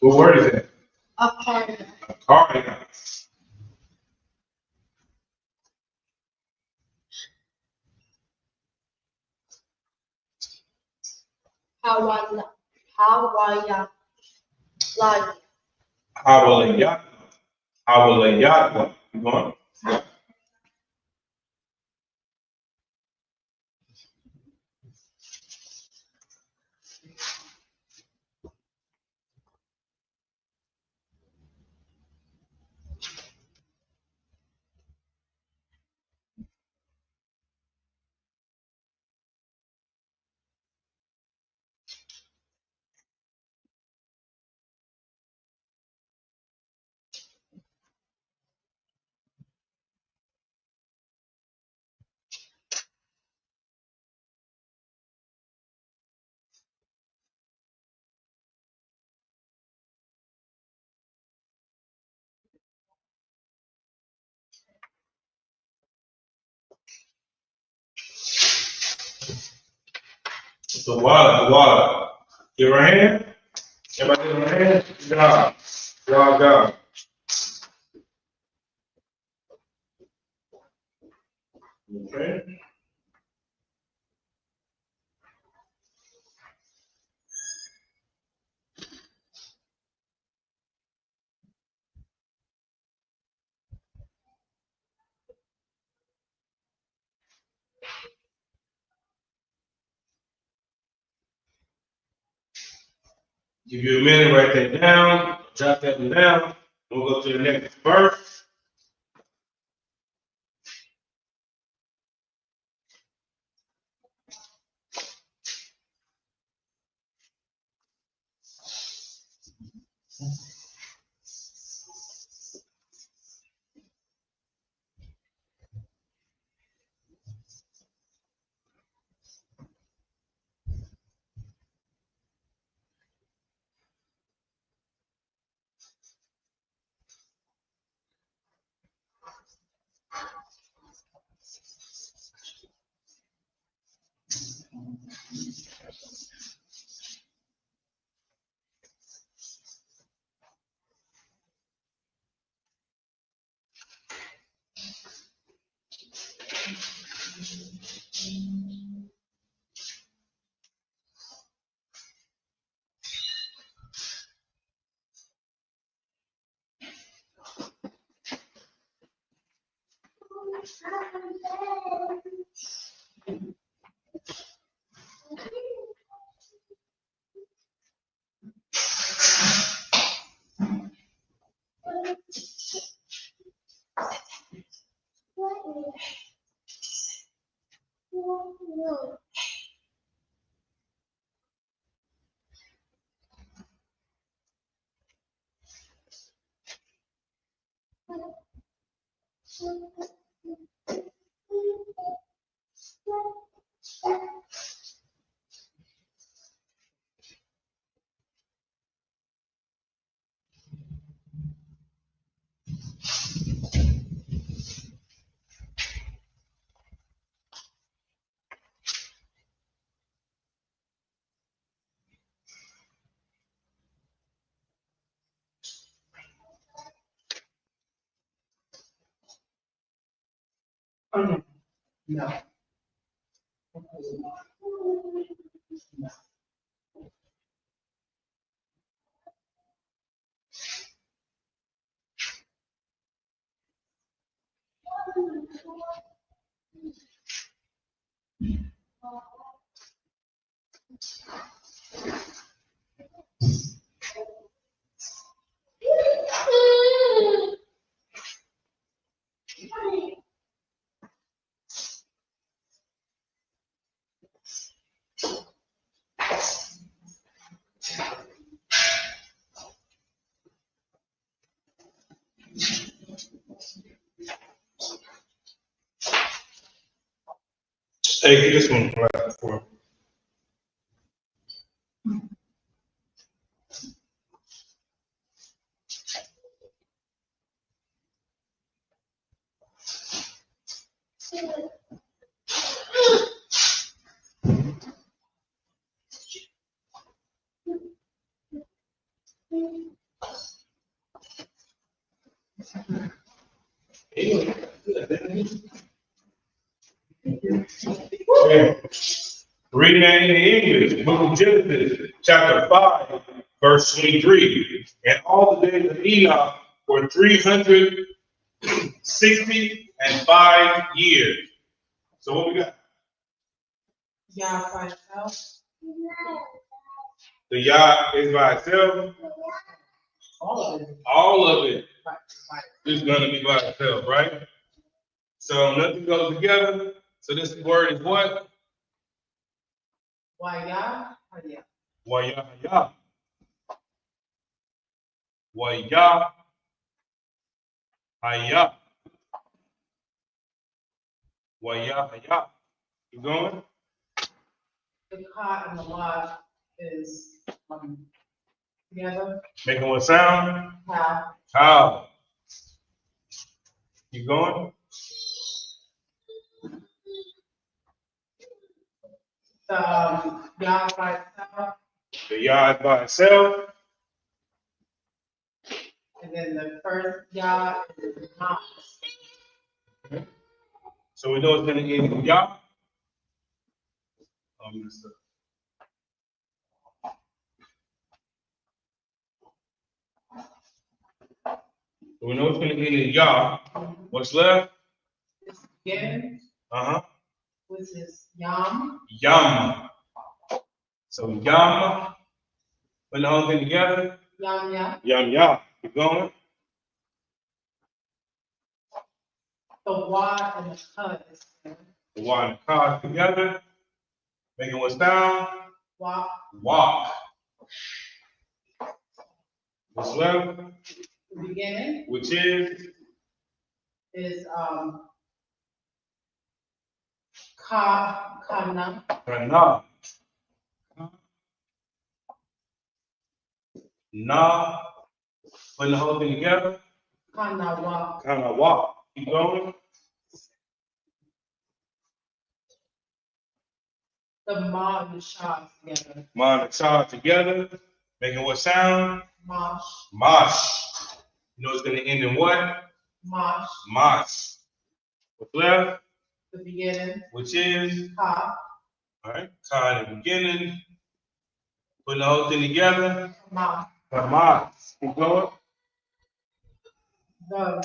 What word is that? Apartment. Cardigan. Hawaii. Hawaliyat. Hawaliyat. You going? So water. Give her a hand. Everybody give her a hand. Good job. Good job. Okay. Give you a minute, write that down, jot that one down. We'll go to the next verse. No. Hey, get this one right before. Okay. Reading that in English, book of Genesis, chapter 5, verse 23. And all the days of Enoch were 365 years. So what we got? Yah by itself. The Yah is by itself. All of it. All of it By is going to be by itself, right? So nothing goes together. So this word is what? Why Yah? Yeah. Wayah. Wayah. Hayah. Wayah. You going? The Ka and the Waj is together. Making what sound? How? How? You going? The Yah by itself, The Yah is by itself. and then the first Yah is not. So we know it's going to end in Yah. So we know it's going to end in Yah. What's left? It's beginning, Uh-huh. which is Yam. Yam. So Yam. Put the whole thing together. Yam Yah. Yam. Keep going. The Wa and the Ka is together. The Y and the Ka together. Making what sound? Wa. Walk. What's left? The beginning Which is Kana. Kana. Na. Putting the whole thing together. Kana Wa. Kana walk. Keep going. The Ma and the Sha together. Ma and the Cha together. Making what sound? Mosh. Mosh. You know it's going to end in what? Mosh. Mosh. What's left? The beginning. Which is? Ka. All right. Ka in the beginning. Putting the whole thing together. Ma. Kama. Keep going. The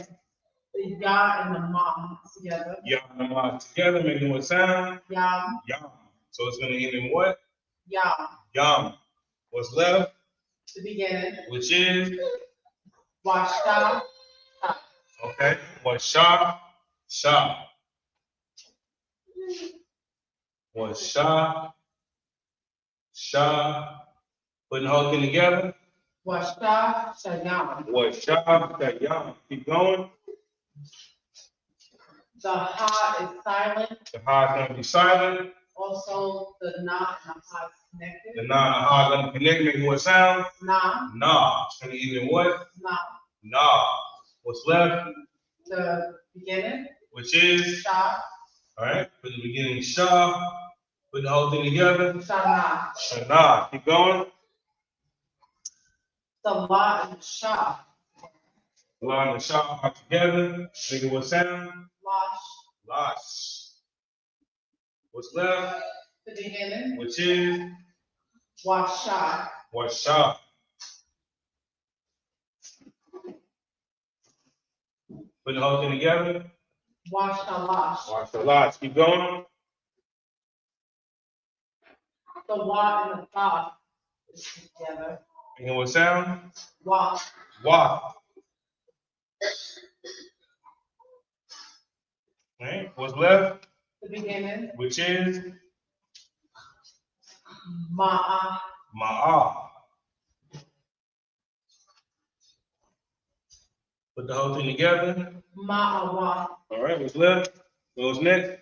Yah and the Ma together. Yam and Ma together. Making what sound? Yam. Yam. So it's going to end in what? Yam. Yam. What's left? The beginning. Which is? Washta. Okay. What Sha? Sha. What Sha? Sha. Putting the whole thing together. Washta Shayam. What Sha? Yam. Keep going. The Ha is silent. The Ha is going to be silent. Also, the Na and the Ha is connected. The Na and the Ha are going to connect. Making what sound? Na. Na. It's going to end in what? Na. Na. What's left? The beginning. Which is? Sha. All right. Put the beginning Sha. Put the whole thing together. Shana. Shana. Keep going. The La and the Sha. La and the Sha are together. Making what sound? Losh. Losh. What's left? The beginning. which is Washa. Washa. Put the whole thing together. Washalash. Washalah. Keep going. The wa and the tha is together. And what sound? Wa. Wa. Right. What's left? The beginning. Which is Ma'a. Ma'ah. Put the whole thing together. Ma'awa. All right. What's left? Goes next.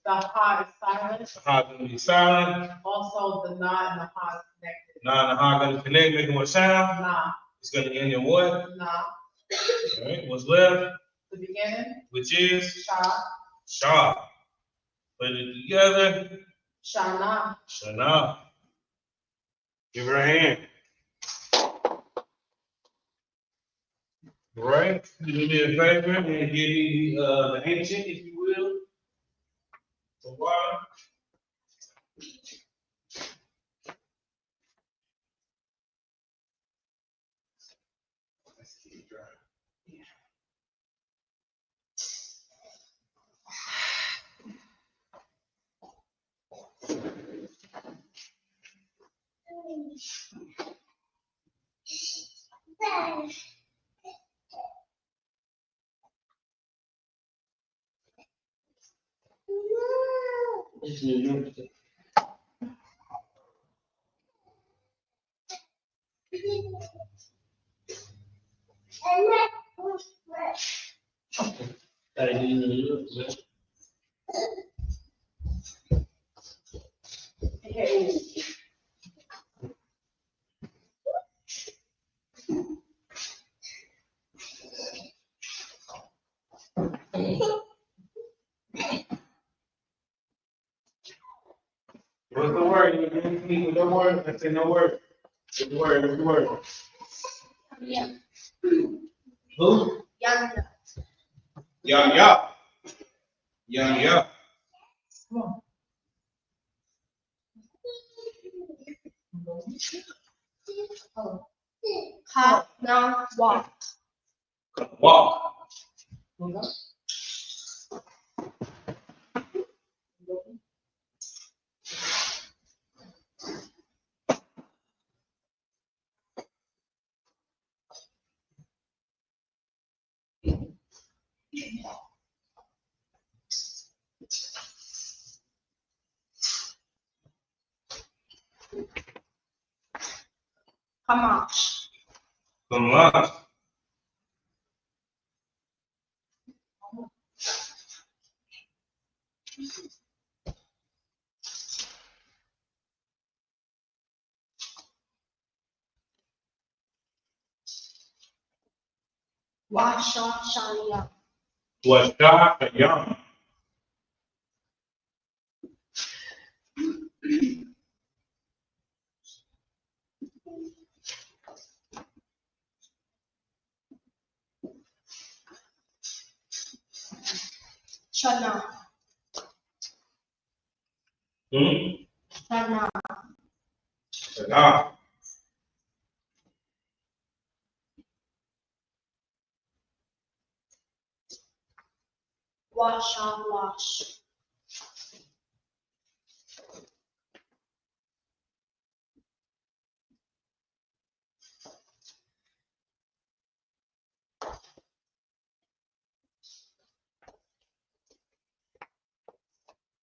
The ha is silent. The ha gonna be silent. Also, the na and the ha is connected. Nah and the ha gonna connect, making what sound? Na. It's gonna end in what? Na. All right. What's left? The beginning. Which is Sha. Shah. Put it together. Shana. Shana. Give her a hand. All right. Do me a favor and give me the ancient, if you will. The water. Let's keep it dry. What's the word? No word. I say no word. What's the word? What's the word? Yeah. Who? Yeah. Yeah, yeah. Yeah, yeah. Ha, na, wa. Walk. Kamash. Come on. Washa, sharia. What's that? Young. Shana. Shana. Nah. Washa, wash.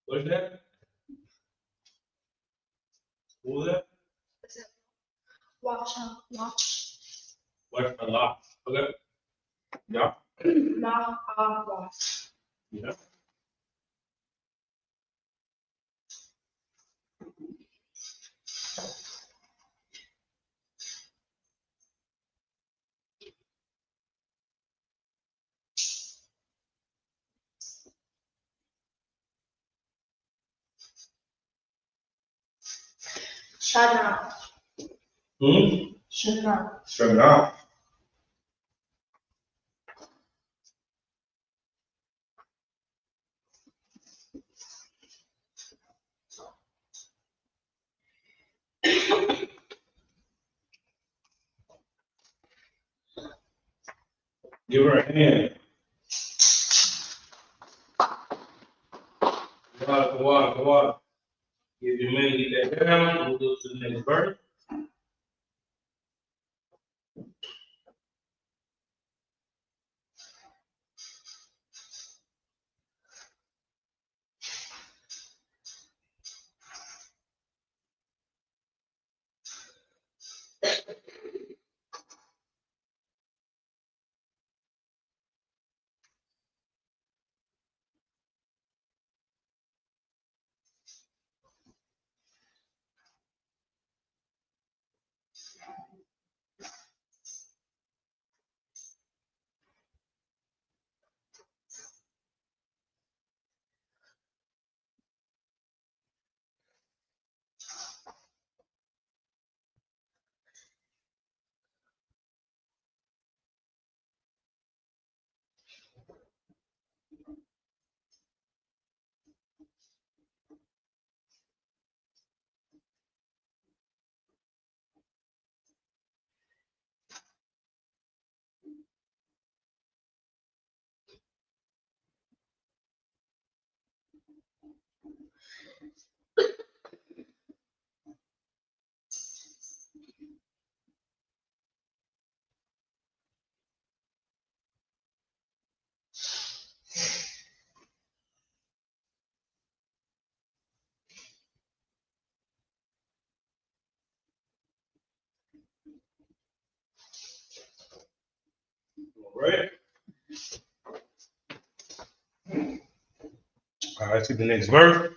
What's that? What was that? Washa, wash. What's a lot? Okay. Yeah. Na, ha, wash. Yeah. Shana. Shana. Shana. Give her a hand. Go on. Give your man, get that down. We'll go to the next verse. All right. All right, see the next verse.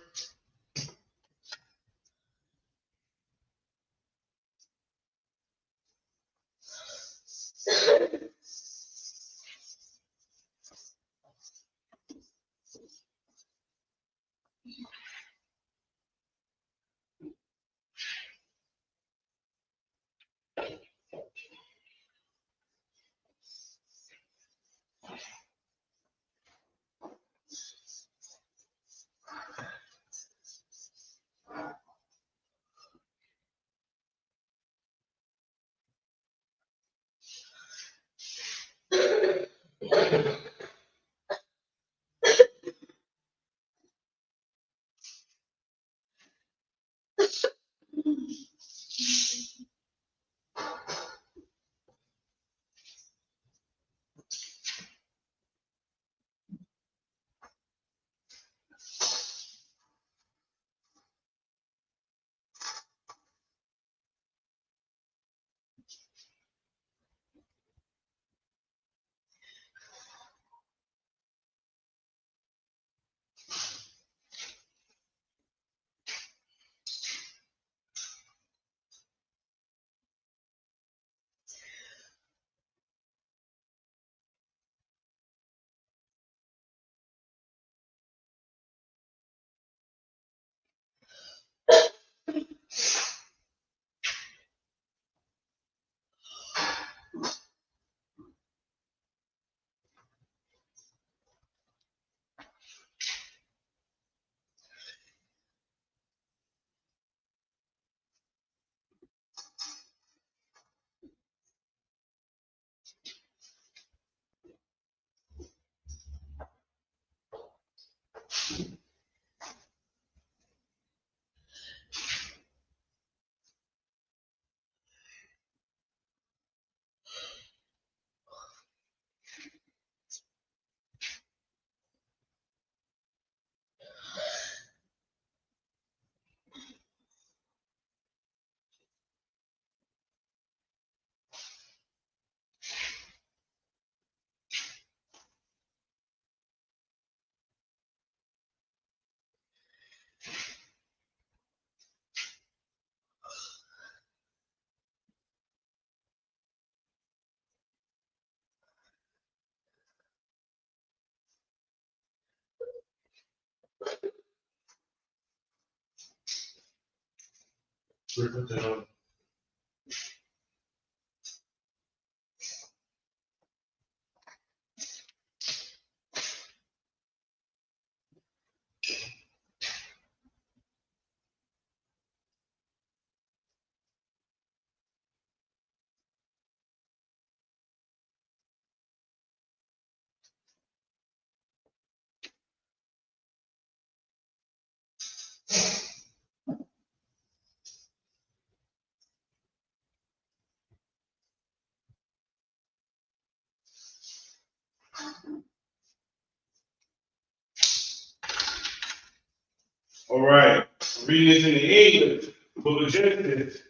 All right. Reading this in the English. Book of Genesis.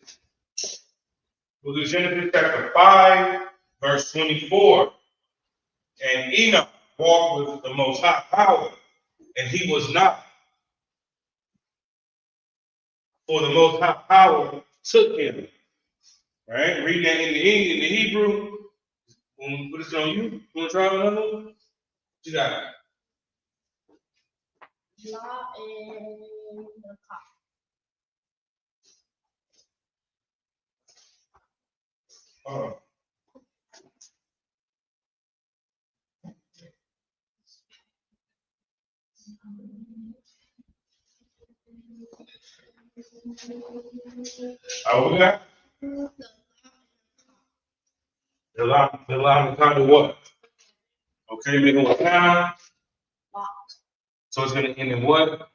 Book of Genesis chapter 5, verse 24. And Enoch walked with the Most High power, and he was not. For the Most High power took him. Right? Reading that in the Hebrew. What is it on you? You want to try another one? What you got? La and Ka. Oh. We got the line is kind of what? Okay, making what sound? So it's going to end in what?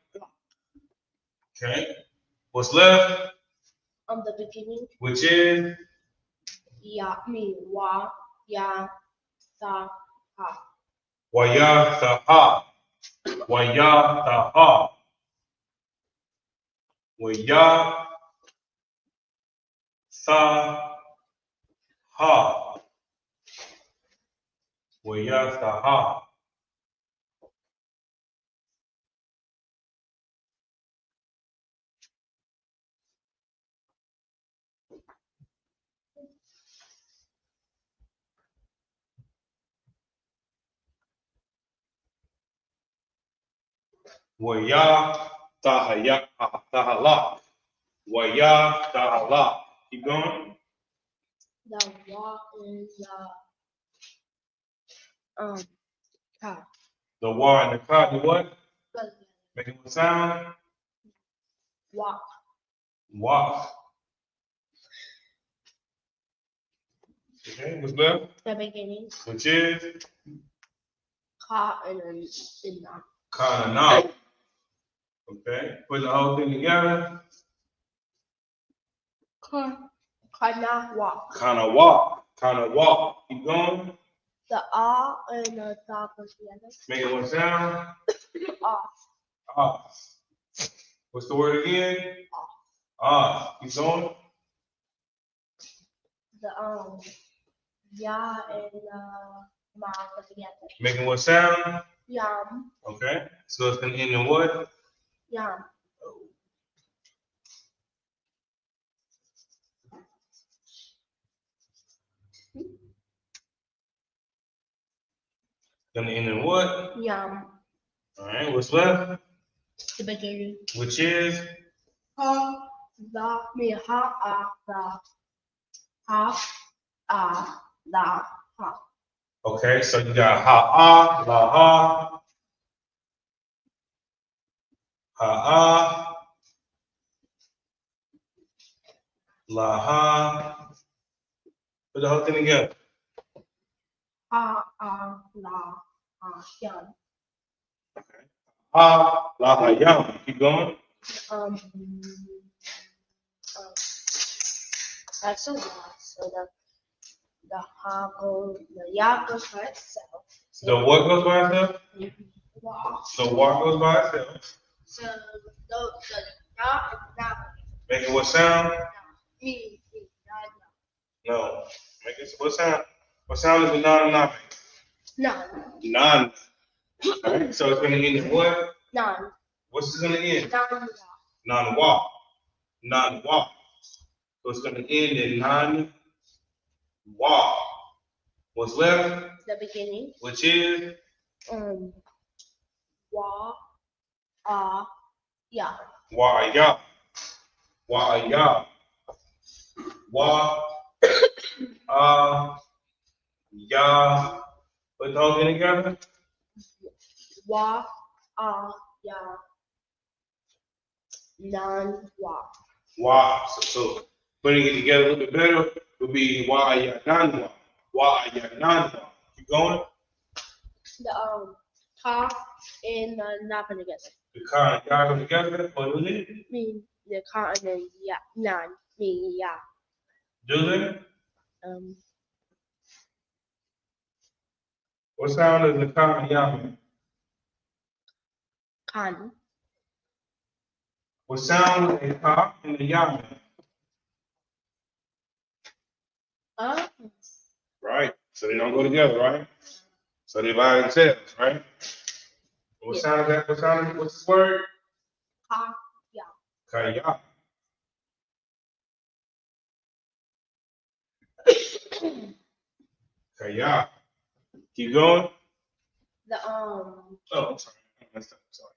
Okay. What's left? The beginning. Which is? Wa, ya, sa, ha. Waya saha. Waya saha. Waya saha. Waya saha. Waya sahaya sahala. Waya sahala. Keep going. The wa is ka. The wa and the ka do what? Making what sound? Wa. Walk. Okay, what's left? The beginning. Which is? Ka and then na. Kana. Okay, put the whole thing together. Kana wa. Kind of walk. Kind of walk. Keep going. The ah and the ta goes together. Make it one sound. Ah. Ah. What's the word again? Ah. Keep going. The ya and ma go together. Making what sound? Yum. Okay. So it's gonna end in what? Yum. Gonna end in what? Yum. All right. What's left? The beginning. Which is? Ha. Da. Ha. Da. Ha. Da. Ha. Okay. So you got ha la ha. Ha la ha. Put the whole thing together. Ha. La. Yum. Ha la ha yum. Keep going. That's a lot. So the ha goes, the ya goes by itself. So The what goes by itself? Wa. The wa goes by itself. So the ya and na. Make it what sound? Me, No. Make it what sound? What sound is the non not make? none. None. Alright, so it's gonna end in what? None. What's it gonna end? None. Non wa. Non wa. So it's gonna end in non wa. What's left? The beginning. Which is? Wa. Ya. Wa ya. Wa ya. Wa ya. Put the whole thing together. Wa. Ya. None. Wa. Wa. So putting it together a little bit better would be wa ya nan wa. Wa ya nan wa. Keep going. The ka and na go together. The ka and ya go together. What do they? Me, the ka and then ya. None. Me, ya. Do they? What sound does the ka and ya make? Kan. What sound with a ka and a ya? Right. So they don't go together, right? So they by themselves, right? What sound is that? What sound? What's this word? Kaya. Kaya. Keep going. Oh, I'm sorry. I messed up. Sorry.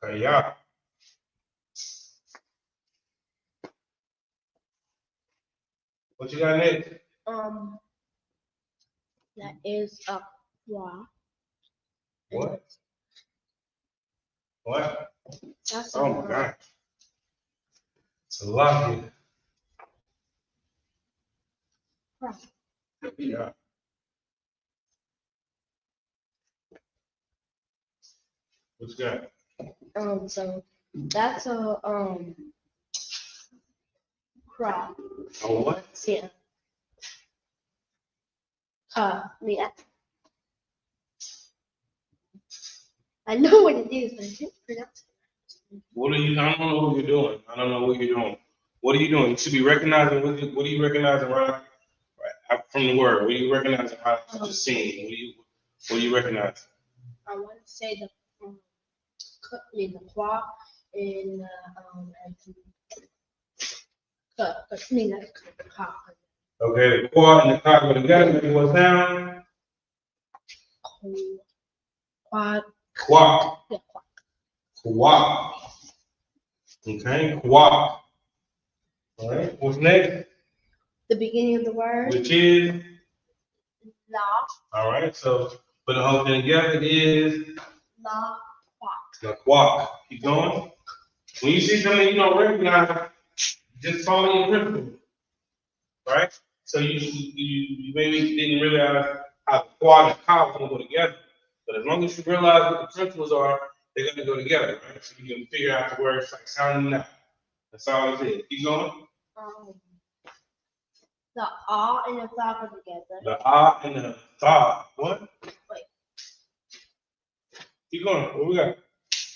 Kaya. What you got next? That is a qua. What? What? That's Oh my God. It's a lot here. Yeah. What you got? So that's a crop. Oh what? Yeah. Yeah. I know what it is, but I can't pronounce it. What are you? I don't know what you're doing. I don't know what you're doing. What are you doing? You should be recognizing. What are you recognizing right from the word? What are you recognizing out of just seeing? What do you recognize? I want to say the qua and Okay, the qua and the ka go together. Make what sound? Quad. Quack. Yeah, Quack. Okay, quack. All right. What's next? The beginning of the word. Which is La. all right. So put the whole thing together is La. Quack. the quack. Keep going. When you see something you don't recognize, just follow your principle, right? So you maybe didn't realize how the quad and cow can go together, but as long as you realize what the principles are, they're going to go together, right? So you can figure out the words like sounding out. That's all it is. Keep going. The ah and the tha go together. The ah and the tha. What? Wait. Keep going. What we got?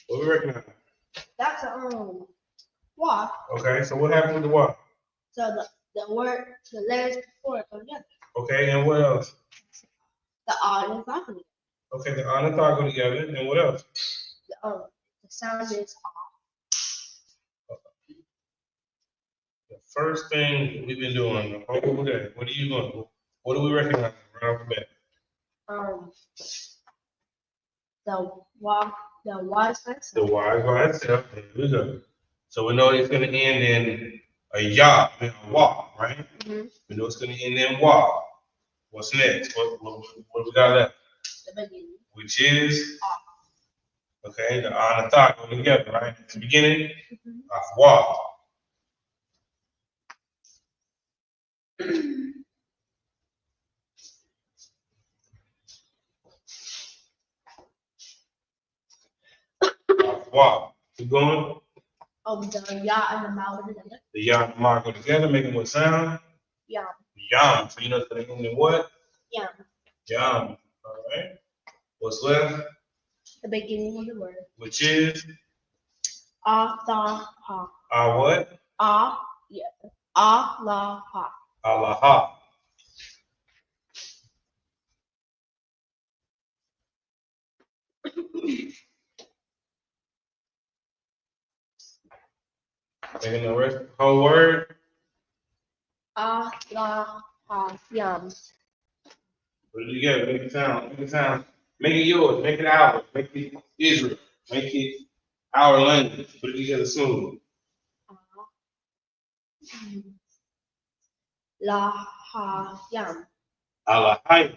What we recognize? That's wa. Okay. So what happened with the what? So the word, the letters before it go together. Okay. And what else? The ah and the tha go together. Okay. The ah and the tha go together. And what else? The sound is ah. The first thing we've been doing the whole day. What are you doing? What do we recognize right off the bat? The wa is by itself. The Y is by itself. There we go. So we know it's going to end in a ya, in a wa, right? Mm-hmm. We know it's going to end in wa. What's next? What we got left? The beginning. Which is okay. The ah and the tha go together, right? At the beginning of wa. Wa. Keep going. The ya and the ma go together. The ya and the ma go together, making what sound? Yum. Yum. So you know it's going to end in what? Yum. Yum. All right. What's left? The beginning of the word. Which is? Ah, tha, ha. Ah, what? Ah, yeah. Ah, la, ha. Allah. Making the rest of the whole word. Ah, la, ha, yum. Put it together, make it sound, make it sound, make it yours, make it ours, make it Israel, make it our language. Put it together smooth. La, ha, yum. Alahayim.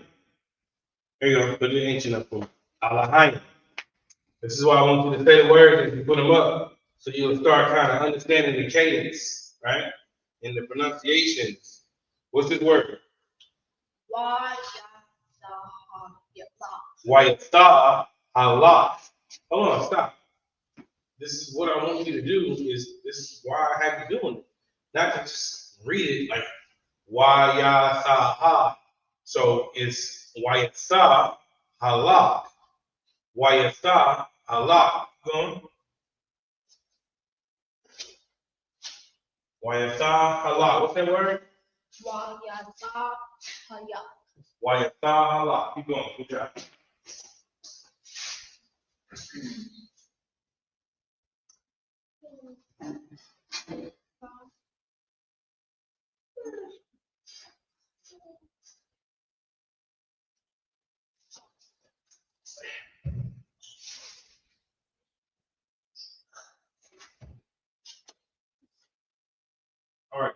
Here you go, put the ancient up for me. Alahayim. This is why I want you to say the words as you put them up, so you'll start kind of understanding the cadence, right? And the pronunciations. What's this word? Wa, ya, tha, ha, ya, tha. Wayatha Allah. Hold on, stop. this is what I want you to do. Is this is why I have you doing it, not to just read it like why ya sa ha. So it's why sa halak, why sa halak. Go on. Why sa halak. What's that word? Wayata haya. Why sa halak. Keep going. Good job. All right.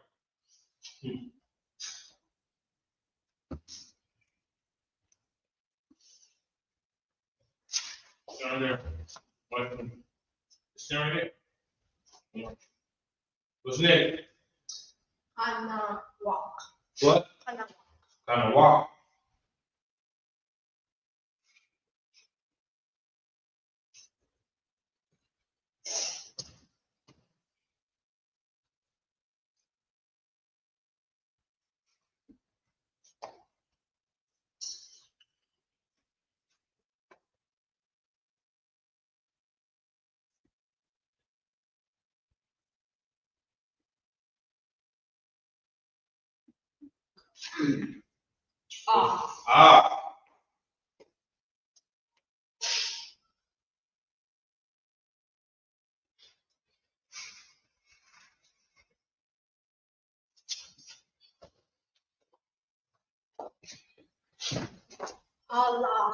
Down there. Staring at it. What's next? Kana walk. What? Kana Kind of walk. ah. Ah. Allah.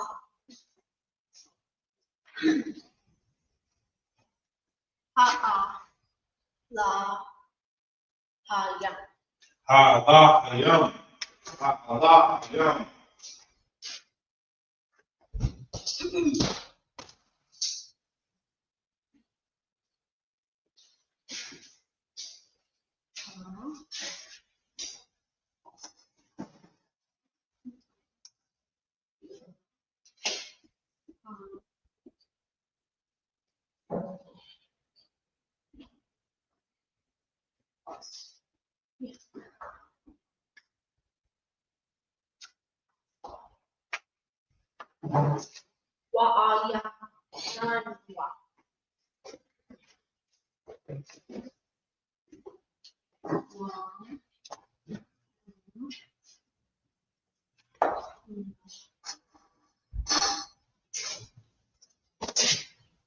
Ha la haya. Allah. Yum. Allah. Yum. Wa'aya nanwa.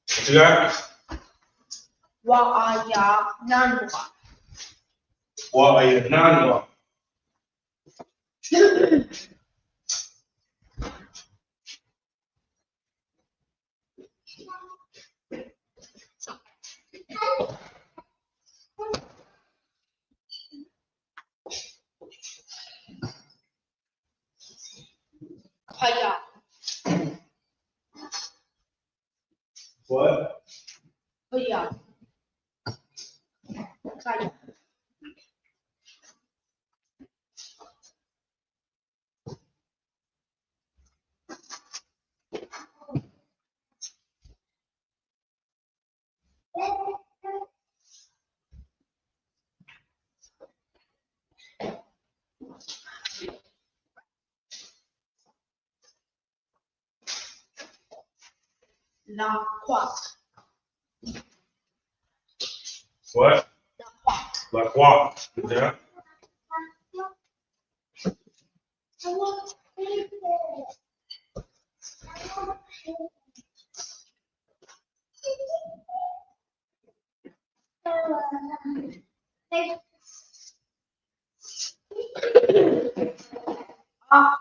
What you got? Wa'aya nanwa. What are you non? Haya. What? Haya. Kaya. La quack. What? La quack. Like what? Yeah. Ah.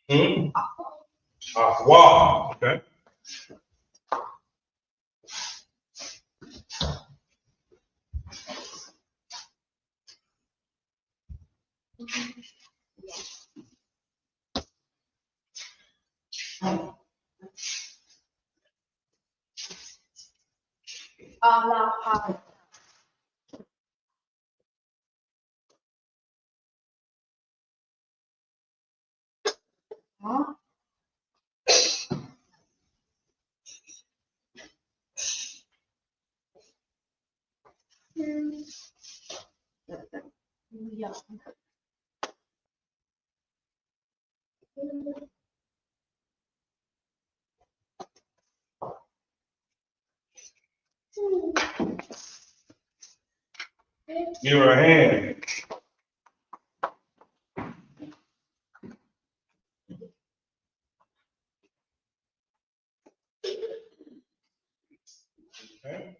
Hmm? Wow. Okay. Allah. Huh? Yeah. Give her a hand. Okay.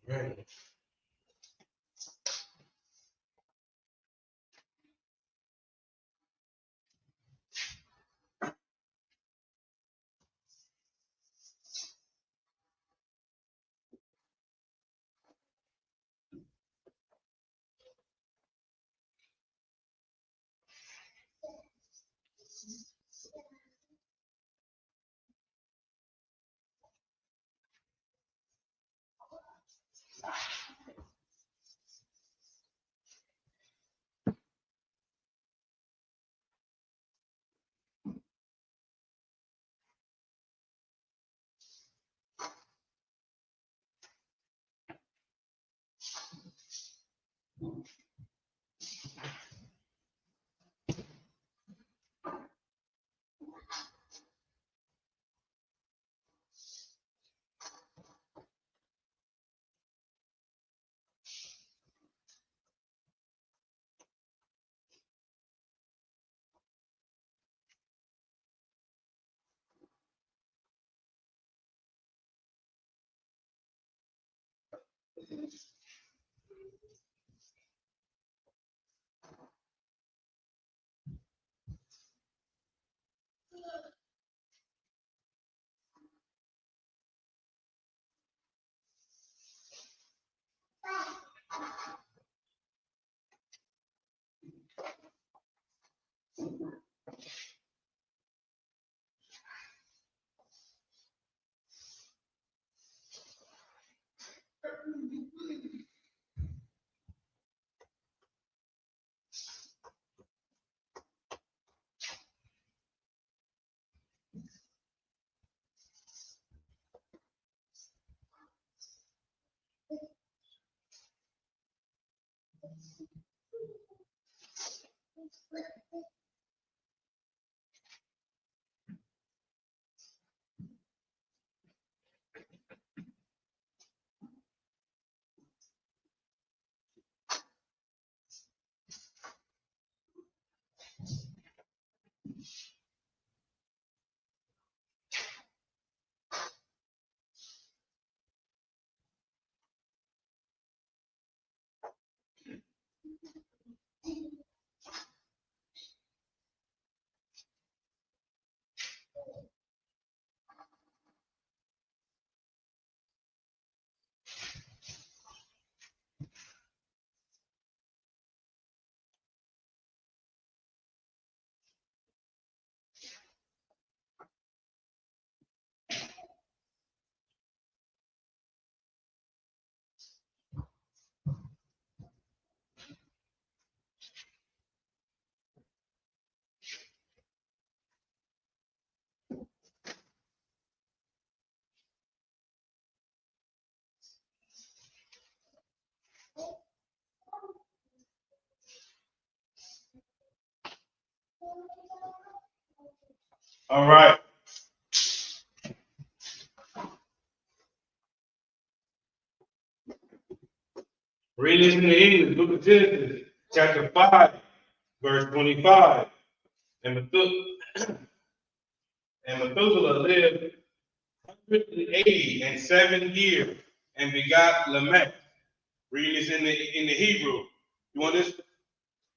Right. All right. Reading this in the English, book of Genesis, chapter 5, verse 25. And Methuselah lived 187 years and begot Lamech. Reading this in the Hebrew. You want this?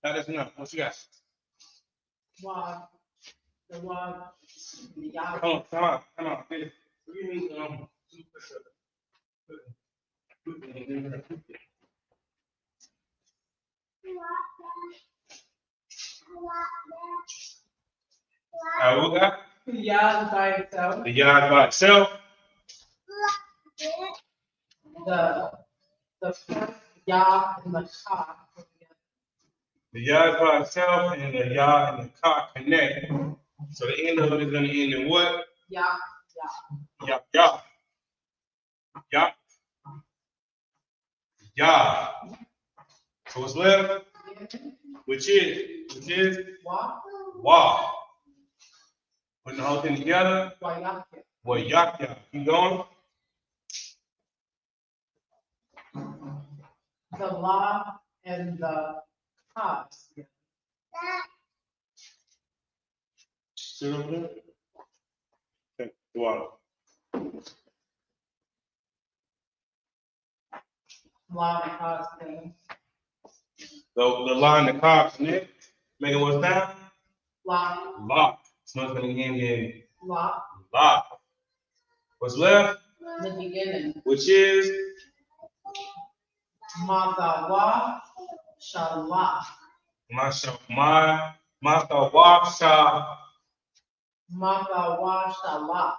Let us know. What you got? Wow. The one. Come on. What we got? The yod by itself. The yod by itself. The first Yah and the Ka. The Yah is by itself, and the Yah and the Ka connect. So the end of it is going to end in what? Yah. Yah. Yah. Yah. Yah. So what's left? Which is Wa. Putting the whole thing together. Well, Yah. Keep going. The La and the Ka. Sit over there. Okay, go on. La and the Ka thing. So the La and the Ka connect. Make it what's down? La. So it's going to end in La. La. What's left? The beginning. Which is? Matawa Shallah. Matawa Sha. Matawa Shallah.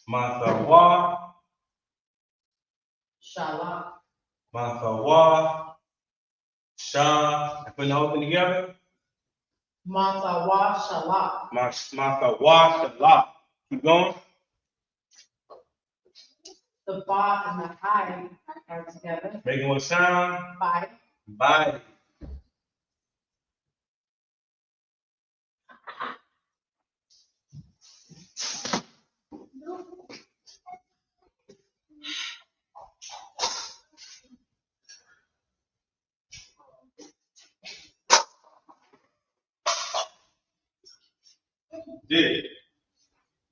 Matawa Shallah. Matawa Sha. Putting the whole thing together. Matawa Shallah. Matawa Shallah. Keep going. The Ba and the I are together. Making what sound? Bye. Bye. Did.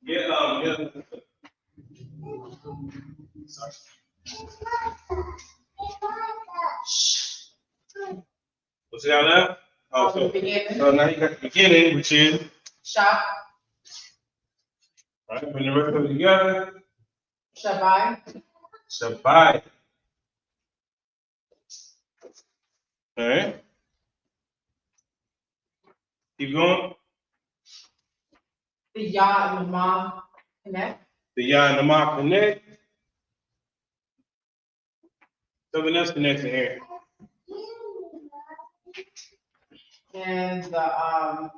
Yeah. Sorry. What's that left? Oh, so now you got the beginning, which is Shah. All right, bring the rest of it together. Shabai. Shabai. All right. Keep going. The Yah and the Ma connect. The Yah and the Ma connect. Something else connects in here. And the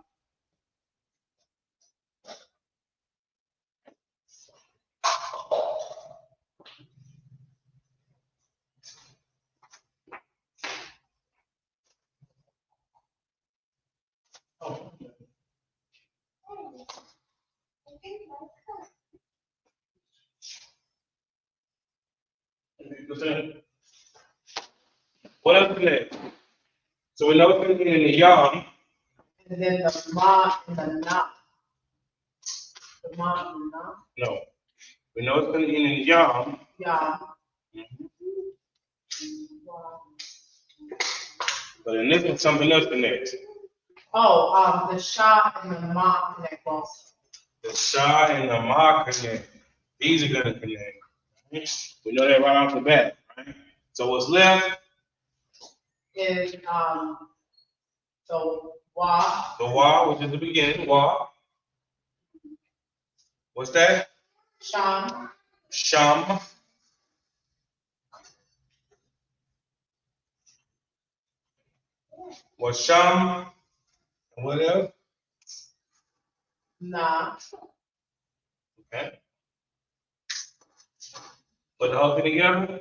What else connects? So we know it's going to be in the Yah. and then the Ma and the Na. The Ma and the Na. No. We know it's going to be in the Yah. Yah. But in this one, something else connects. Oh, the Shah and the Ma connect also. The Shah and the Ma connect. These are going to connect. We know that right off the bat, right? So what's left? Is the Wa. The Wa, which is the beginning. Wa. What's that? Sham. Sham. What's Sham? And what else? Na. Okay. Put the whole thing together.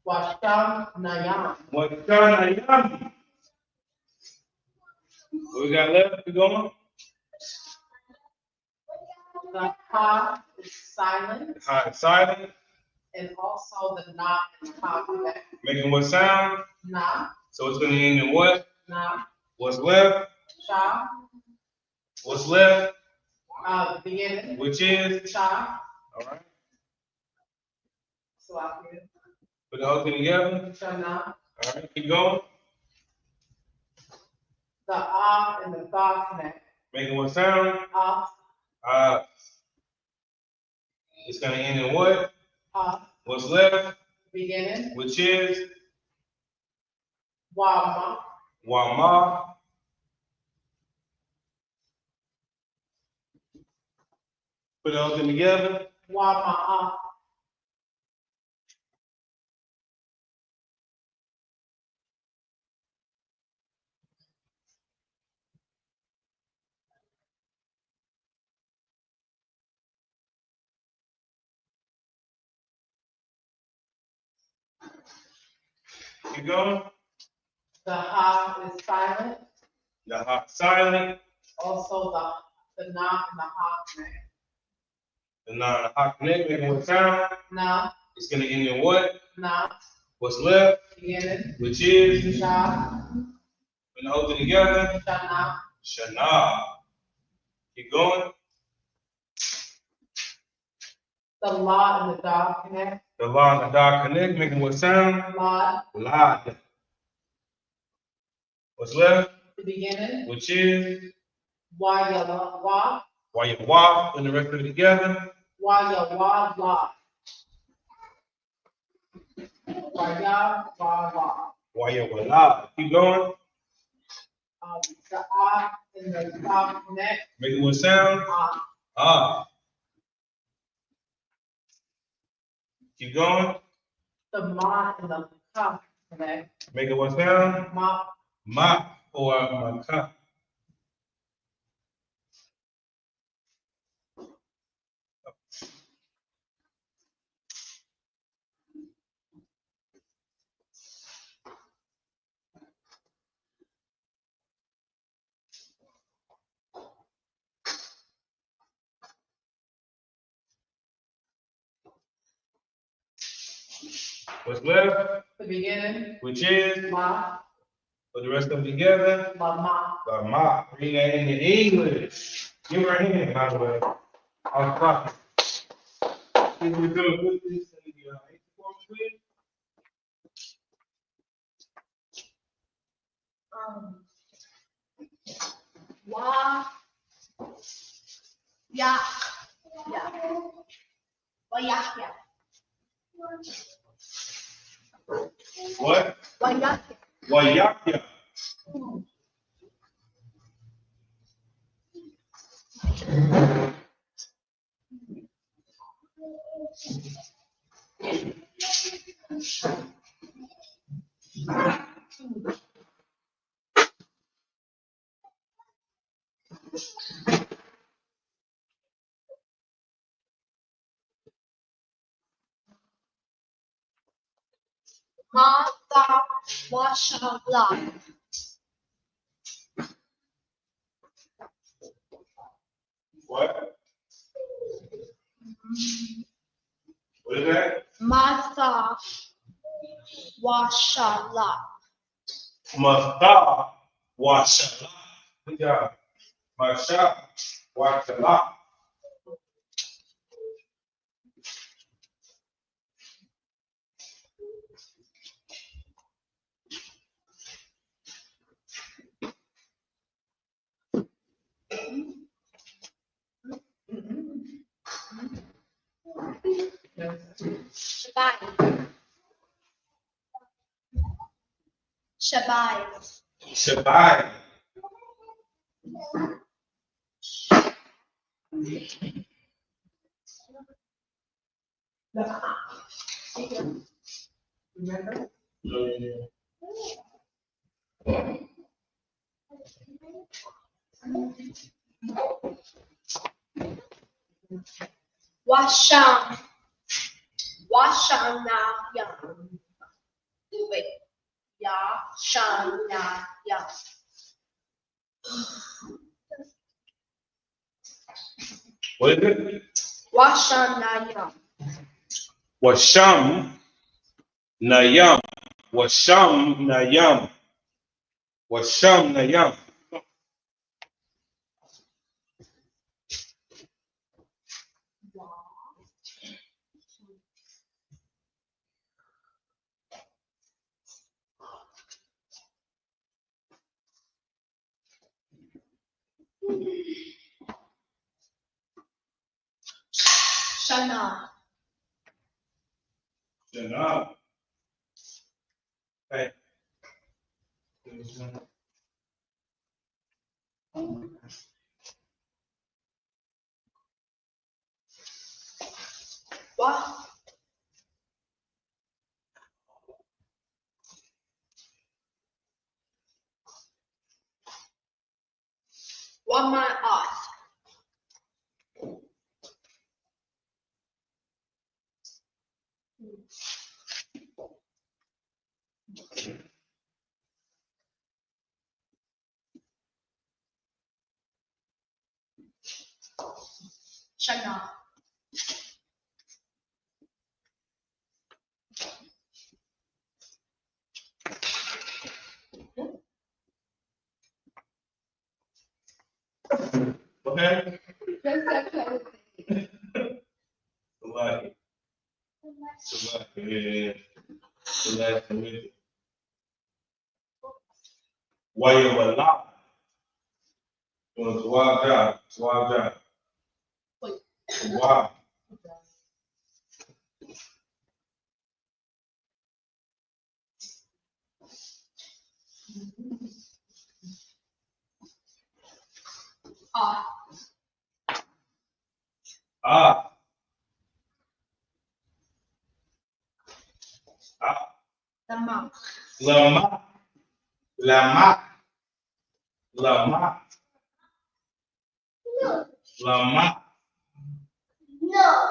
Washam Nayam. What's Nayam? What we got left? We going? The Ha is silent. Ha is silent. And also the Na and Ha connect. Making what sound? Na. So it's going to end in what? Na. What's left? Shah. What's left? Beginning. Which is? Shah. All right. Salakia. Put the whole thing together. Shana. All right, keep going. The Ah and the Tha connect. Making what sound? Ah. It's going to end in what? Ah. What's left? Beginning. Which is? Wama. Wama. Put the whole thing together. Wama'a. Keep going. The ha is silent. The ha silent. Also the na and the ha connect. The na and the ha connect, making what sound? Na. It's gonna end in what? Na. What's left? Beginning. Which is? Sha. Put the whole thing together. Shana. Shana. Keep going. The la and the da connect. The la and the da connect, making what sound? La. La. What's left? The beginning. Which is? Wa ya la wa. Why you walk and the rest of it together? Wa ya wa la. Wa ya wa la. Why you la. Keep going. The ah and the da connect. Make it what sound? Ah. Ah. Keep going. The ma and the ka connect. Make it what sound? Ma. Ma or maka. What's left? The beginning. Which is? Ma. Put the rest of them together. La ma. The ma. Read that in English. Give her a hand, by the way. I was talking. If we're gonna put this in the form, please. Wa. Ya. Ya. Wa ya ya. What? Wa ya. Wayakya. Ma ta wa sha la. What? What is that? Ma ta wa sha la. Masta washala. Good job. Masha washala. Shabai. Shabai. Shabai. Remember? Washam. Washam na ya. Wait. Ya. Sham na ya. What is it? Washam na ya. Washam Nayam. Washam Nayam. Washam Nayam. Shana. Shana. Hey. What? What might ask? Shana. Okay? Salaki. While you're alive. Doing Swag job. Why? Ah. Lama. Lama. Lama. Lama. No. Lama. No.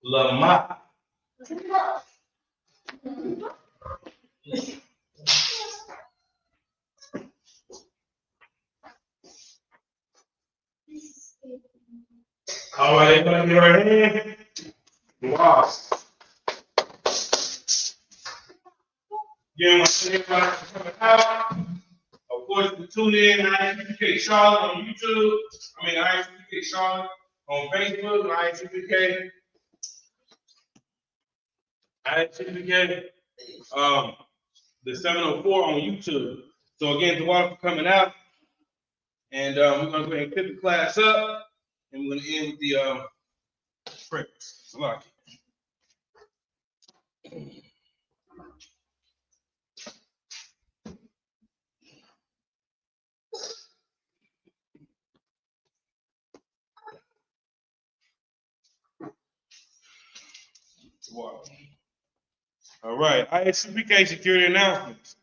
Lama. No. All right, everybody get right here. Wow. Again, once everybody coming out. Of course, you tune in ISUPK Charlotte on YouTube. ISUPK Charlotte on Facebook, ISUPK, the 704 on YouTube. So again, the water for coming out, and we're gonna go ahead and pick the class up, and we're gonna end with the prayers. Salaki. Wow. All right, ISUPK security announcements.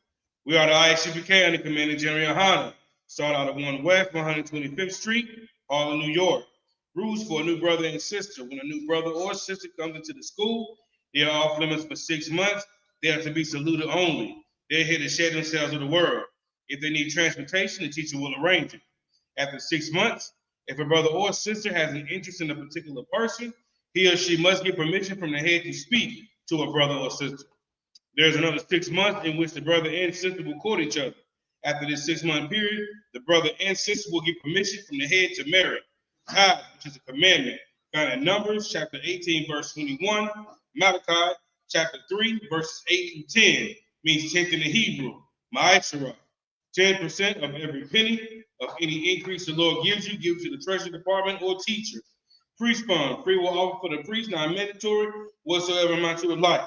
We are the ISUPK under Commander General Hanna. Start out at 1 West 125th Street, Harlem, New York. Rules for a new brother and sister. When a new brother or sister comes into the school, they are off limits for 6 months. They have to be saluted only. They're here to share themselves with the world. If they need transportation, the teacher will arrange it. After 6 months, if a brother or sister has an interest in a particular person, he or she must get permission from the head to speak to a brother or sister. There's another 6 months in which the brother and sister will court each other. After this 6-month period, the brother and sister will get permission from the head to marry. Tithe, which is a commandment, found in Numbers chapter 18, verse 21. Malachi chapter 3, verses 8 through 10, means tenth in the Hebrew. Ma'asherah, 10% of every penny of any increase the Lord gives you, give to the treasury department or teacher. Priest fund, free will offer for the priest, not mandatory, whatsoever amount you would like.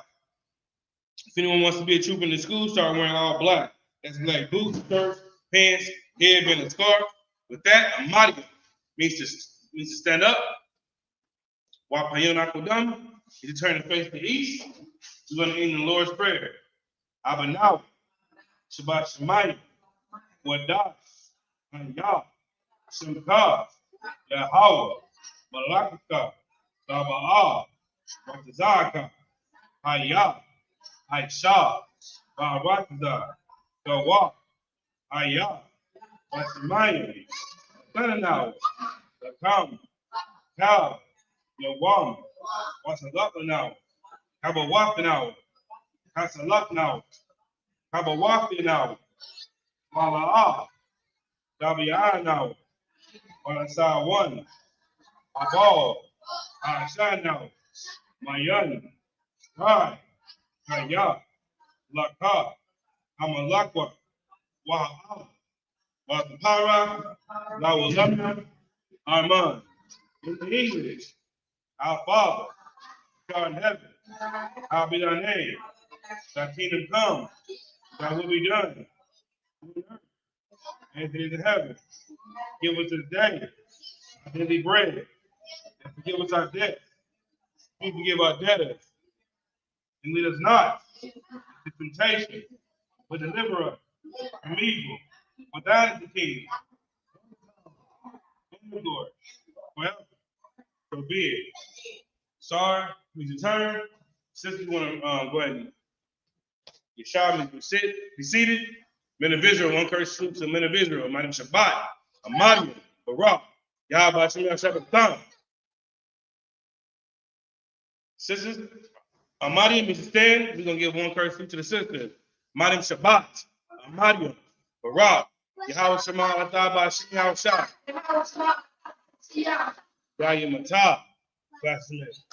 If anyone wants to be a trooper in the school, start wearing all black. That's black boots, shirts, pants, headband, and scarf. With that, Amadia means to stand up. Wapayon Akodam is to turn the face to the east. We're going to end the Lord's Prayer. Abanaw, Shabbat Shemayim, Wadash, Hanyah, Shemkah, Yahweh, Malakaka, Saba'ah, Ratazaka, Hayah, Aisha, Barakazah, Gawah, Ayah, Basmayim, Sananaw, Zakam, Kal, Yawam, Wasalakanaw, Kabawakanaw, Kasalaknaw, Kabawakanaw, Mala'ah, Dabianaw, Walasawan, Abal, Ashanaw, Mayan, Rai, Kaya, Laka, Amalakwa, Wa'a, Watapara, Lawalana, Arman. In English, our Father, who art in heaven, hallowed be thy name. Thy kingdom come, thy will be done on earth as it is in heaven. Give us this day our daily bread, and forgive us our debts. We forgive our debtors. And lead us not into temptation, but deliver us from evil. For thine is the kingdom, and the glory, forever. So be it. Sorry, please return. Sister, you want to go ahead and get shot, be seated. Men of Israel, one curse salute to the men of Israel. My name is Shabbat, Amadian, Barak, Yahweh Shem Shabbat. Sisters, Amadian, Mr. Stan, we're going to give one curse salute to the sisters. My name is Shabbat, Amadian, Barak, Yahweh Shem Shabbat, Yahweh Matah, Blasphemous.